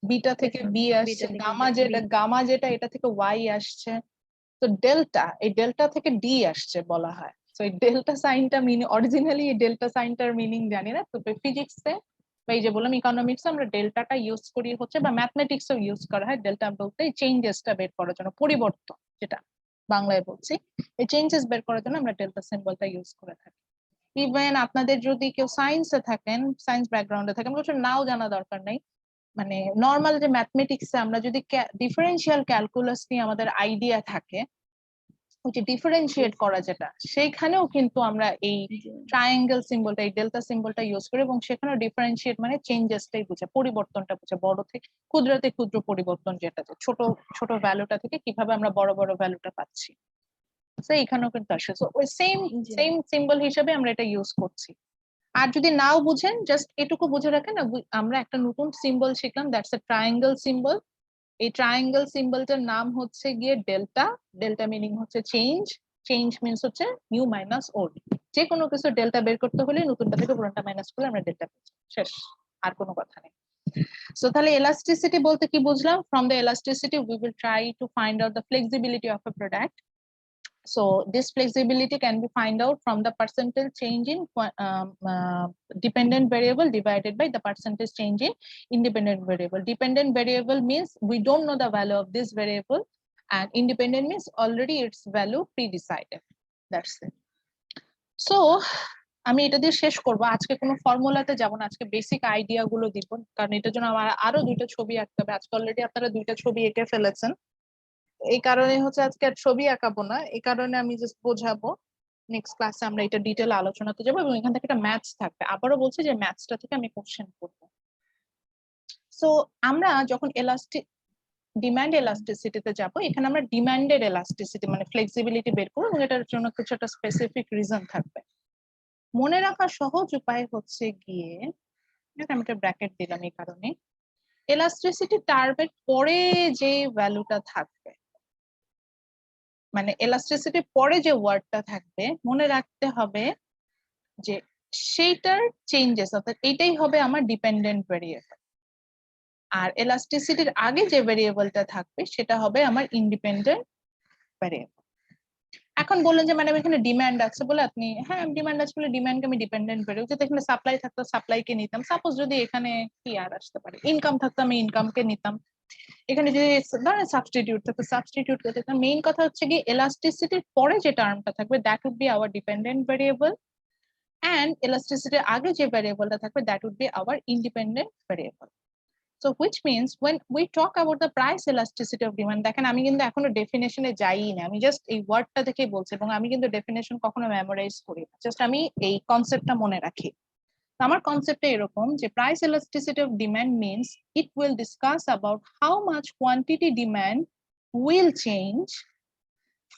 বিটা থেকে বি আসছে, গামা যেটা এটা থেকে ওয়াই আসছে। তো ডেল্টা, এই ডেল্টা থেকে ডি আসছে বলা হয়। তো এই ডেল্টা সাইনটা মিনিং, অরিজিনালি এই ডেল্টা সাইনটার মিনিং জানি না, তো ফিজিক্সে বা এই যে বললাম ইকোনমিক্সে আমরা ডেল্টাটা ইউজ করি হচ্ছে, বা ম্যাথমেটিক্সও ইউজ করা হয় ডেল্টা বলতে চেঞ্জেসটা বের করার জন্য, পরিবর্তন যেটা বাংলায় বলছি, এই চেঞ্জেস বের করার জন্য আমরা ডেল্টা সিম্বলটা ইউজ করে থাকি। ইভেন আপনাদের যদি কেউ সায়েন্সে থাকেন, সায়েন্স ব্যাকগ্রাউন্ডে থাকেন, অবশ্য নাও জানা দরকার নাই, মানে নর্মাল যে ম্যাথমেটিক্সে আমরা যদি ডিফারেন্সিয়াল ক্যালকুলাস নিয়ে আমাদের আইডিয়া থাকে, ওই যে ডিফারেন্সিয়েট করা যেটা, সেইখানেও কিন্তু আমরা এই ট্রায়াঙ্গেল সিম্বলটা, এই ডেল্টা সিম্বলটা ইউজ করি, এবং সেখানেও ডিফারেন্সিয়েট মানে চেঞ্জেসটাই বুঝে, পরিবর্তনটা বুঝে, বড় থেকে ক্ষুদ্রতে ক্ষুদ্র পরিবর্তন, যেটা ছোট ছোট ভ্যালুটা থেকে কিভাবে আমরা বড় বড় ভ্যালুটা পাচ্ছি, তো এখানেও কিন্তু আসে। তো ওই সেম সেম সিম্বল হিসেবে আমরা এটা ইউজ করছি। আর যদি নাও বুঝেন, জাস্ট এটুকু বুঝে রাখেন, আমরা একটা নতুন সিম্বল শিখলাম, দ্যাটস এ ট্রায়াঙ্গেল সিম্বল। এই ট্রায়াঙ্গেল সিম্বলটার নাম হচ্ছে গিয়ে ডেল্টা, ডেল্টা মিনিং হচ্ছে চেঞ্জ, চেঞ্জ মিনস হচ্ছে নিউ মাইনাস ওল্ড। যে কোনো কিছু ডেল্টা বের করতে হলে নতুনটা থেকে পুরোটা মাইনাস করলে আমরা ডেল্টা পেয়েছি, শেষ, আর কোনো কথা নেই। সো তাহলে elasticity বলতে কি বুঝলাম? From the elasticity we will try to find out the flexibility of a product. So this flexibility can be find out from the percentage change in dependent variable divided by the percentage change in independent variable. Dependent variable means we don't know the value of this variable, and independent means already its value pre-decided. That's it. So আমি এটা দিয়ে শেষ করব, আজকে কোনো ফর্মুলাতে যাব না, আজকে বেসিক আইডিয়া গুলো দিব, কারণ এটার জন্য আমার আরো দুইটা ছবি আঁকতে হবে। আজকে অলরেডি আপনারা দুইটা ছবি এঁকে ফেলেছেন, এই কারণে হচ্ছে আজকে আর ছবি আঁকাবো না, এই কারণে আমি জাস্ট বোঝাবো। নেক্সট ক্লাসে আমরা এটা ডিটেল আলোচনাতে যাবো, এবং এখান থেকে একটা ম্যাথস থাকবে। আবারও বলছি যে ম্যাথসটা থেকে আমি কোশ্চেন করব। সো আমরা যখন ডিমান্ড এলাস্টিসিটিতে যাবো, এখানে আমরা ডিমান্ডেড এলাস্টিসিটি মানে ফ্লেক্সিবিলিটি বের করবো, এবং এটার জন্য কিছু একটা স্পেসিফিক রিজন থাকবে। মনে রাখার সহজ উপায় হচ্ছে গিয়ে, আমি একটা ব্র্যাকেট দিলাম এই কারণে, এলাস্টিসিটি টার্মের পরে যে ভ্যালুটা থাকবে, মানে এলাস্টিসিটির পরে যে ওয়ার্ডটা থাকবে, মনে রাখতে হবে যে সেইটার চেঞ্জেস, অর্থাৎ এটাই হবে আমার ডিপেন্ডেন্ট ভেরিয়েবল। আর এলাস্টিসিটির আগে যে ভেরিয়েবলটা থাকবে সেটা হবে আমার ইন্ডিপেন্ডেন্ট ভেরিয়েবল। এখন বললেন যে ম্যাডাম এখানে ডিমান্ড আছে বলে আপনি, হ্যাঁ ডিমান্ড আছে বলে ডিমান্ডকে আমি ডিপেন্ডেন্ট ভেরিয়েবল, যদি এখানে সাপ্লাই থাকতো সাপ্লাইকে নিতাম। সাপোজ যদি এখানে কি আর আসতে পারে, ইনকাম থাকতো আমি ইনকামকে নিতাম। এখানে যদি ধরেন সাবস্টিটিউট থাকতো সাবস্টিটিউট করতে দিতাম। মেইন কথা হচ্ছে কি এলাস্টিসিটির পরে যে টার্মটা থাকবে that would be our dependent variable, and elasticity আগে যে ভ্যারিয়েবলটা থাকবে that would be our independent variable. So which means when we talk about the price elasticity of demand, দেখেন আমি কিন্তু এখনো ডেফিনেশনে যাইই না, আমি জাস্ট এই ওয়ার্ডটা থেকেই বলছি, এবং আমি কিন্তু ডেফিনেশন কখনো মেমোরাইজ করি না, জাস্ট আমি এই কনসেপ্টটা মনে রাখি। তো আমার কনসেপ্টটা এরকম যে price elasticity of demand means it will discuss about how much quantity demand will change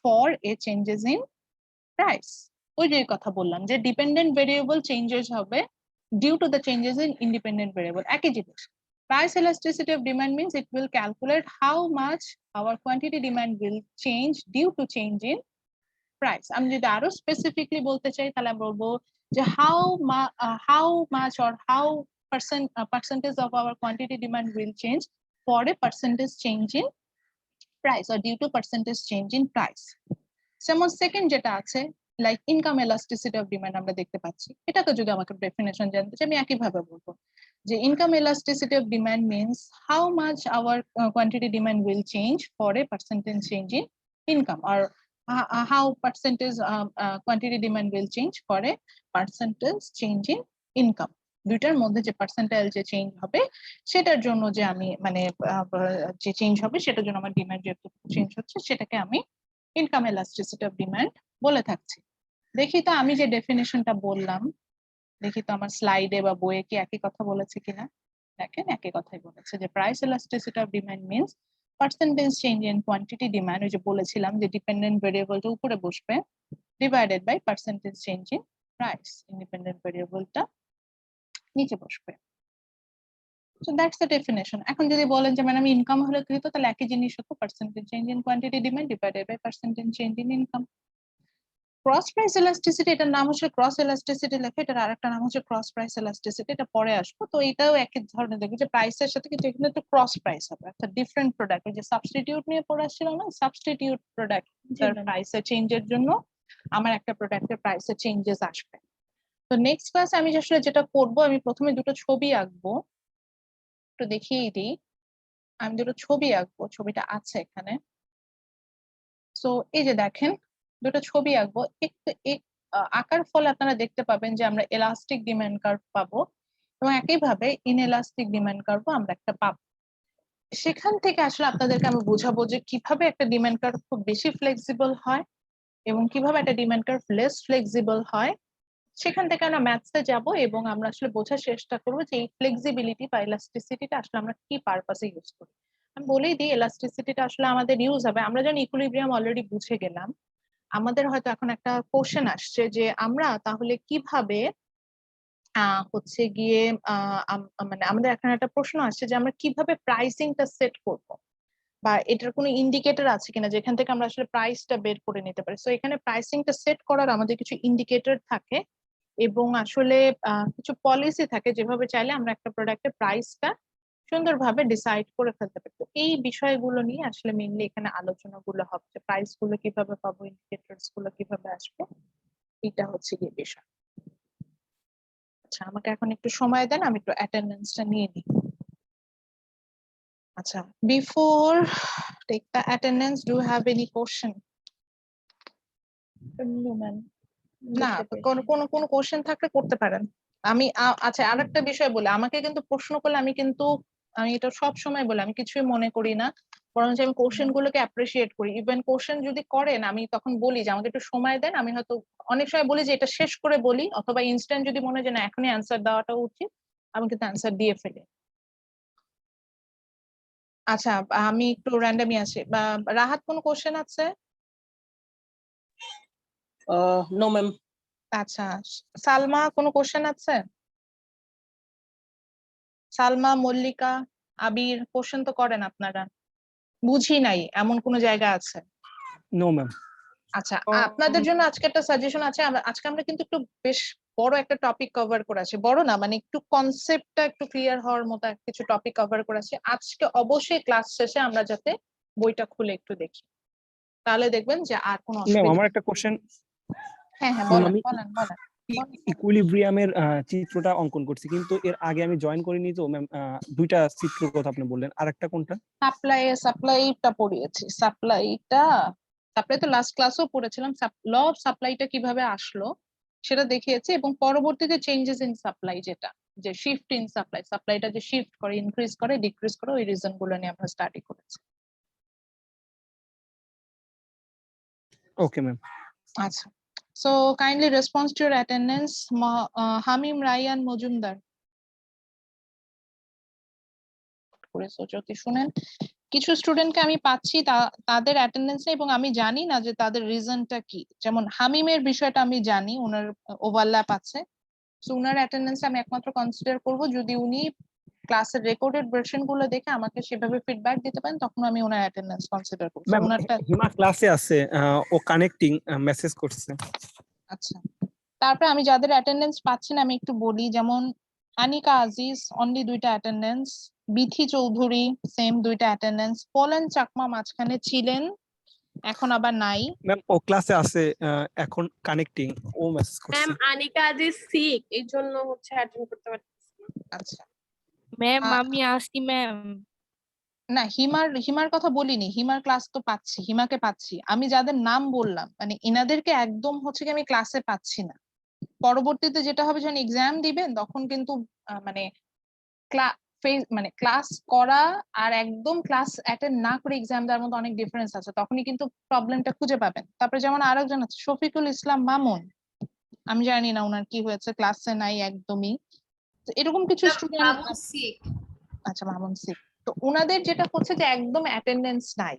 for a changes in price. ওই যে কথা বললাম যে ডিপেন্ডেন্ট ভেরিয়েবল চেঞ্জেস হবে due to the changes in independent variable, একই জিনিস। Price elasticity of demand means it will calculate how much our quantity demand will change due to change in price. আমি যদি আরো স্পেসিফিকলি বলতে চাই তাহলে আমি বলবো যে how much or how percentage of our quantity demand will change for a percentage change in price or due to percentage change in price. যেমন সেকেন্ড যেটা আছে like income elasticity of demand আমরা দেখতে পাচ্ছি, এটাকে যদি আমাকে ডেফিনেশন জানতে চাই আমি একই ভাবে বলবো যে income elasticity of demand means how much our quantity demand will change for a percentage change in income, আর how percentage quantity demand will change for a percentage change in income. দুইটার মধ্যে যে পার্সেন্টাইল যে change হবে সেটার জন্য যে আমি মানে যে চেঞ্জ হবে সেটার জন্য আমার ডিমান্ড যেটুকু চেঞ্জ হচ্ছে সেটাকে আমি ইনকাম এলাস্টিসিটি অফ ডিমান্ড বলে থাকছি। দেখি তো আমি যে ডেফিনেশনটা বললাম, দেখি তো আমার স্লাইডে বা বইয়ে কি একই কথা বলেছে কিনা। দেখেন একই কথাই বলেছে যে price elasticity of demand means percentage change in quantity demand, ওই যে বলেছিলাম যে ডিপেন্ডেন্ট ভেরিয়েবলটা উপরে বসবে divided by percentage change in price, independent ভেরিয়েবলটা নিচে বসবে। So that's the definition. এখন যদি বলেন যে ম্যাডাম ইনকাম হলে কি হতো, তাহলে একই জিনিস হতো, percentage change in quantity demand divided by percentage change in income. Cross price elasticity, এটার নাম হচ্ছে ক্রস elasticity লেখা, এটার আরেকটা নাম হচ্ছে ক্রস প্রাইস elasticity, এটা পরে আসবো। তো এটাও একই ধরনের দেখবে যে প্রাইসের সাথে কিন্তু এখানে একটা ক্রস প্রাইস হবে, একটা ডিফারেন্ট প্রোডাক্ট, ওই যে সাবস্টিটিউট নিয়ে পড়ে আসছিল না, সাবস্টিটিউট প্রোডাক্ট তার প্রাইসের চেঞ্জের জন্য আমার একটা প্রোডাক্টের প্রাইসের চেঞ্জেস আসবে। তো নেক্সট ক্লাসে আমি আসলে যেটা করব, আমি প্রথমে দুটো ছবি আঁকবো, একটু দেখিয়ে দিই। আমি দুটো ছবি আঁকবো, ছবিটা আছে এখানে। সো এই যে দেখেন দুটো ছবি আঁকবো, একটু আঁকার ফলে আপনারা দেখতে পাবেন যে আমরা এলাস্টিক ডিমান্ড কার্ভ পাবো এবং একইভাবে ইনএলাস্টিক ডিমান্ড কার্ভও আমরা একটা পাবো। সেখান থেকে আসলে আপনাদেরকে আমি বোঝাবো যে কিভাবে একটা ডিমান্ড কার্ভ খুব বেশি ফ্লেক্সিবল হয় এবং কিভাবে একটা ডিমান্ড কার্ভ লেস ফ্লেক্সিবল হয়। সেখান থেকে আমরা ম্যাথসে যাব এবং আমরা আসলে বোঝার চেষ্টা করবো যে এই ফ্লেক্সিবিলিটি বা এলাস্টিসিটিটা আসলে আমরা কি পারপাসে ইউজ করি। আমি বলেই দিই এলাস্টিসিটিটা আসলে আমাদের ইউজ হবে, আমরা যখন ইকুইলিব্রিয়াম অলরেডি বুঝে গেলাম, আমাদের হয়তো এখন একটা কোশ্চেন আসছে যে আমরা তাহলে কিভাবে হচ্ছে গিয়ে মানে আমাদের এখন একটা প্রশ্ন আসছে যে আমরা কিভাবে প্রাইসিংটা সেট করব, বা এটার কোনো ইন্ডিকেটর আছে কিনা যেখান থেকে আমরা আসলে প্রাইসটা বের করে নিতে পারি। সো এখানে প্রাইসিংটা সেট করার আমাদের কিছু ইন্ডিকেটর থাকে এবং আসলে কিছু পলিসি থাকে যেভাবে চাইলে আমরা একটা প্রোডাক্টের প্রাইসটা সুন্দরভাবে ডিসাইড করে ফেলতে পারি। তো এই বিষয়গুলো নিয়ে আসলে মেইনলি এখানে আলোচনাগুলো হবে, যে প্রাইস গুলো কিভাবে পাবো, ইন্ডিকেটরস গুলো কিভাবে আসবে, এটা হচ্ছে গিয়ে বিষয়। আচ্ছা আমাকে এখন একটু সময় দেন, আমি একটু অ্যাটেন্ডেন্সটা নিয়ে নিই। আচ্ছা, before take the attendance, do have any question? না, কোন কোশ্চেন থাকলে করতে পারেন। আমি আচ্ছা আরেকটা বিষয় বলে, আমাকে কিন্তু প্রশ্ন করলে আমি এটা সব সময় বলে আমি কিছুই মনে করি না, বরং আমি কোশ্চেন গুলোকে অ্যাপ্রিসিয়েট করি। ইভেন কোশ্চেন যদি করেন আমি তখন বলি যে আমাকে একটু সময় দেন, আমি হয়তো অনেক সময় বলি যে এটা শেষ করে বলি, অথবা ইনস্ট্যান্ট যদি মনে হয় যে না এখনই অ্যান্সার দেওয়াটা উচিত, আমি কিন্তু অ্যান্সার দিয়ে ফেলি। আচ্ছা আমি একটু র্যান্ডামই আছি, বা রাহাত কোন কোশ্চেন আছে?
No ma'am.
আচ্ছা সালমা কোনো কোশ্চেন আছে? সালমা, মল্লিকা, আবির কোশ্চেন তো করেন আপনারা, বুঝি নাই এমন কোন জায়গা আছে?
No ma'am.
আচ্ছা আপনাদের জন্য আজকে একটা সাজেশন আছে, আজকে আমরা কিন্তু একটু বেশ বড় একটা টপিক কভার করে আছে, বড় না মানে একটু কনসেপ্টটা একটু ক্লিয়ার হওয়ার মতো কিছু টপিক কভার করে আছে। আজকে অবশ্যই ক্লাস শেষে আমরা যাতে বইটা খুলে একটু দেখি, তাহলে দেখবেন যে আর কোনো
ম্যাম
অসুবিধা
আমার
নেই।
একটা কোশ্চেন,
হ্যাঁ হ্যাঁ,
ম্যাম
বলেন
আমি
বলেন বলেন বলেন।
ইকুইলিব্রিয়ামের চিত্রটা অঙ্কন করছি, কিন্তু এর আগে আমি জয়েন করিনি তো ম্যাম। দুইটা চিত্রের কথা আপনি বললেন, আর একটা কোনটা?
সাপ্লাইটা পড়িয়েছি, সাপ্লাই তো লাস্ট ক্লাসও পড়েছিলাম। ল অফ সাপ্লাইটা কিভাবে আসলো সেটা দেখিয়েছি, এবং পরবর্তীতে চেঞ্জেস ইন সাপ্লাই, যেটা যে শিফট ইন সাপ্লাই, সাপ্লাইটা যে শিফট করে, ইনক্রিজ করে, ডিক্রিজ করে, ওই রিজন গুলো নিয়ে আমরা স্টাডি করেছি।
Okay ma'am.
আচ্ছা, so kindly response to your attendance. Hamim Rayan Majumdar করে যদি শুনেন, কিছু স্টুডেন্টকে আমি পাচ্ছি তাদের অ্যাটেন্ডেন্স নেই, এবং আমি জানি না যে তাদের রিজনটা কি। যেমন হামিমের বিষয়টা আমি জানি, ওনার ওভারল্যাপ আছে, সো ওনার অ্যাটেন্ডেন্স আমি একমাত্র কনসিডার করব যদি উনি ক্লাসের রেকর্ডেড ভার্সন গুলো দেখে আমাকে সেভাবে ফিডব্যাক দিতে পারেন, তখন আমি ওনার অ্যাটেন্ডেন্স কনসিডার করব।
ম্যাম
ওনারটা
হিমা ক্লাসে আছে, ও কানেক্টিং মেসেজ করছে।
আচ্ছা, তারপরে আমি যাদের অ্যাটেন্ডেন্স পাচ্ছি না আমি একটু বলি, যেমন আনিকা আজিজ অনলি 2টা অ্যাটেন্ডেন্স, বিথি চৌধুরী সেম 2টা অ্যাটেন্ডেন্স, পলেন চাকমা মাঝখানে ছিলেন এখন আবার নাই।
ম্যাম ও ক্লাসে আছে, এখন কানেক্টিং, ও মেসেজ করছে।
ম্যাম আনিকা আজি সিক, এই জন্য হচ্ছে অ্যাটেন্ড করতে পারতেছি না।
আচ্ছা,
ম্যাম
আ-
আমি আসছি ম্যাম।
না, হিমার কথা বলিনি, হিমার ক্লাস তো পাচ্ছি, হিমাকে পাচ্ছি। আমি যাদের নাম বললাম মানে এনাদেরকে একদম হচ্ছে কি আমি ক্লাসে পাচ্ছি না। পরবর্তীতে যেটা হবে, যখন এক্সাম দিবেন তখন কিন্তু মানে মানে ক্লাস করা আর একদম ক্লাস অ্যাটেন্ড না করে এক্সাম দেওয়ার মধ্যে অনেক ডিফারেন্স আছে, তখনই কিন্তু প্রবলেমটা খুঁজে পাবেন। তারপরে যেমন আরেকজন আছে শফিকুল ইসলাম মামুন, আমি জানি না ওনার কি হয়েছে, ক্লাসে নাই একদমই। তো এরকম কিছু স্টুডেন্ট,
মামুন সিক।
আচ্ছা মামুন সিক, তো ওনাদের যেটা হচ্ছে যে একদম অ্যাটেন্ডেন্স নাই,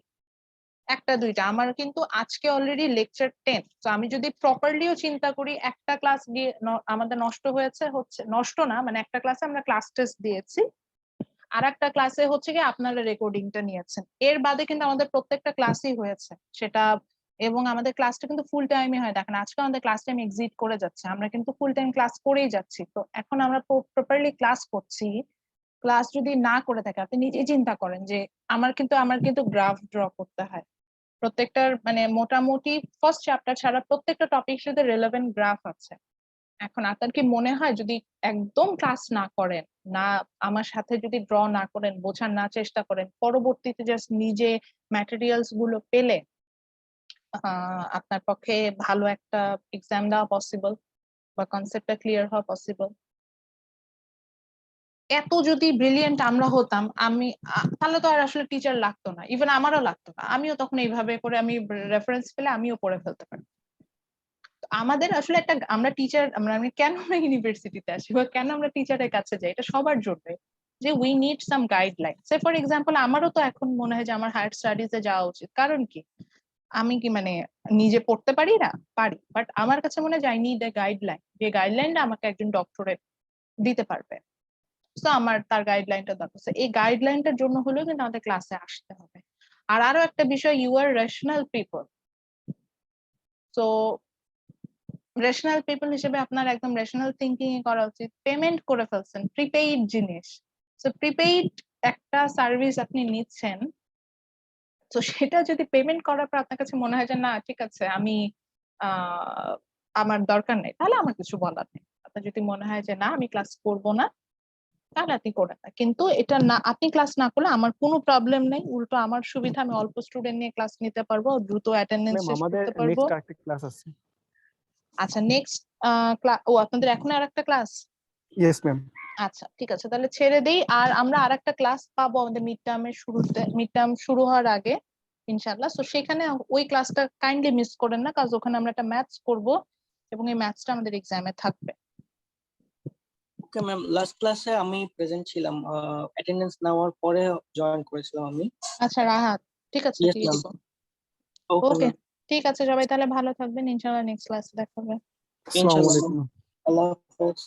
একটা দুইটা। আমার কিন্তু আজকে অলরেডি লেকচার 10, তো আমি যদি প্রপারলিও চিন্তা করি, একটা ক্লাস গিয়ে আমাদের নষ্ট হচ্ছে নষ্ট না, মানে একটা ক্লাসে আমরা ক্লাস টেস্ট দিয়েছি, আর একটা ক্লাসে হচ্ছে কি আপনারা রেকর্ডিংটা নিয়েছেন, এর বাদে কিন্তু আমাদের প্রত্যেকটা ক্লাসই হয়েছে সেটা। এবং আমাদের ক্লাসটা কিন্তু ফুল টাইমে হয়, দেখেন আজকে আমাদের ক্লাস টাইম এক্সিট করে যাচ্ছে, আমরা কিন্তু ফুল টাইম ক্লাস করেই যাচ্ছি। তো এখন আমরা প্রপারলি ক্লাস করছি, ক্লাস যদি না করে থাকে আপনি নিজেই চিন্তা করেন যে আমার কিন্তু গ্রাফ ড্র করতে হয় প্রত্যেকটার, মানে মোটামুটি ফার্স্ট চ্যাপ্টার ছাড়া প্রত্যেকটা টপিক সাথে রিলেভেন্ট গ্রাফ আছে। এখন আপনার কি মনে হয় যদি একদম ক্লাস না করেন, না আমার সাথে যদি ড্র না করেন, বোঝার না চেষ্টা করেন, পরবর্তীতে জাস্ট নিজে ম্যাটেরিয়ালস গুলো পেলে আপনার পক্ষে ভালো একটা এক্সাম দেওয়া পসিবল বা কনসেপ্টটা ক্লিয়ার হওয়া পসিবল? এত যদি ব্রিলিয়েন্ট আমরা হতাম, তাহলে তো আর আসলে টিচার লাগতো না, ইভেন আমারও লাগতো না, আমিও তখন এইভাবে করে আমি রেফারেন্স পেলে আমিও পড়ে ফেলতে পারি। আমাদের আসলে একটা, আমরা টিচার, আমি কেন আমরা ইউনিভার্সিটিতে আসি বা কেন আমরা টিচারের কাছে যাই, এটা সবার জন্য, যে we need some guideline. Say for example আমারও তো এখন মনে হয় যে আমার হায়ার স্টাডিজে যাওয়া উচিত, কারণ কি আমি কি মানে নিজে পড়তে পারি না, পারি, বাট আমার কাছে মনে হয় যে আই নিড এ গাইডলাইন, যে গাইডলাইনটা আমাকে একজন ডক্টরেট দিতে পারবে। তো আমার তার গাইডলাইনটা দরকার, এই গাইডলাইনটার জন্য হলেও কিন্তু আমাদের ক্লাসে আসতে হবে। আর আরো একটা বিষয়, ইউ আর রেশনাল পিপল, তো রেশনাল পিপল হিসেবে আপনার একদম রেশনাল থিঙ্কিং এ করা উচিত। পেমেন্ট করে ফেলছেন প্রিপেইড জিনিস, তো প্রিপেইড একটা সার্ভিস আপনি নিচ্ছেন, তো সেটা যদি পেমেন্ট করার পর আপনার কাছে মনে হয় যে না ঠিক আছে আমি আমার দরকার নেই, তাহলে আমার কিছু বলার নেই। আপনার যদি মনে হয় যে না আমি ক্লাস করব না, তাহলে আপনি করেন না, কিন্তু এটা না, আপনি ক্লাস না করলে আমার কোনো প্রবলেম নেই, উল্টো আমার সুবিধা, আমি অল্প স্টুডেন্ট নিয়ে ক্লাস নিতে পারবো, দ্রুত অ্যাটেন্ডেন্স
ম্যাম
শেষ
আমাদের
করতে পারবো।
নেক্সট আরেকটা ক্লাস আছে।
আচ্ছা নেক্সট ক্লাস, ও আপনাদের এখন আর একটা ক্লাস?
Yes ma'am.
আচ্ছা ঠিক আছে, তাহলে ছেড়ে দেই। আর আমরা আরেকটা ক্লাস পাবো আমাদের মিড টার্মের শুরুতে, মিড টার্ম শুরু হওয়ার আগে ইনশাআল্লাহ। তো সেখানে ওই ক্লাসটা কাইন্ডলি মিস করেন না, কারণ ওখানে আমরা একটা ম্যাথস করব এবং এই ম্যাথসটা আমাদের এক্সামে থাকবে।
ওকে ম্যাম, লাস্ট ক্লাসে আমি প্রেজেন্ট ছিলাম, অ্যাটেন্ডেন্স নেওয়ার পরে জয়েন করেছিলাম আমি।
আচ্ছা রাহাত, ঠিক আছে
ইয়েস
দিয়ে
ম্যাম।
দিব।
ওকে
ওকে
ম্যাম,
ঠিক আছে, সবাই তাহলে ভালো থাকবেন, ইনশাআল্লাহ নেক্সট ক্লাসে দেখা হবে।
আসসালামু
ইনশাআল্লাহ।
আলাইকুম।
আল্লাহ হাফেজ।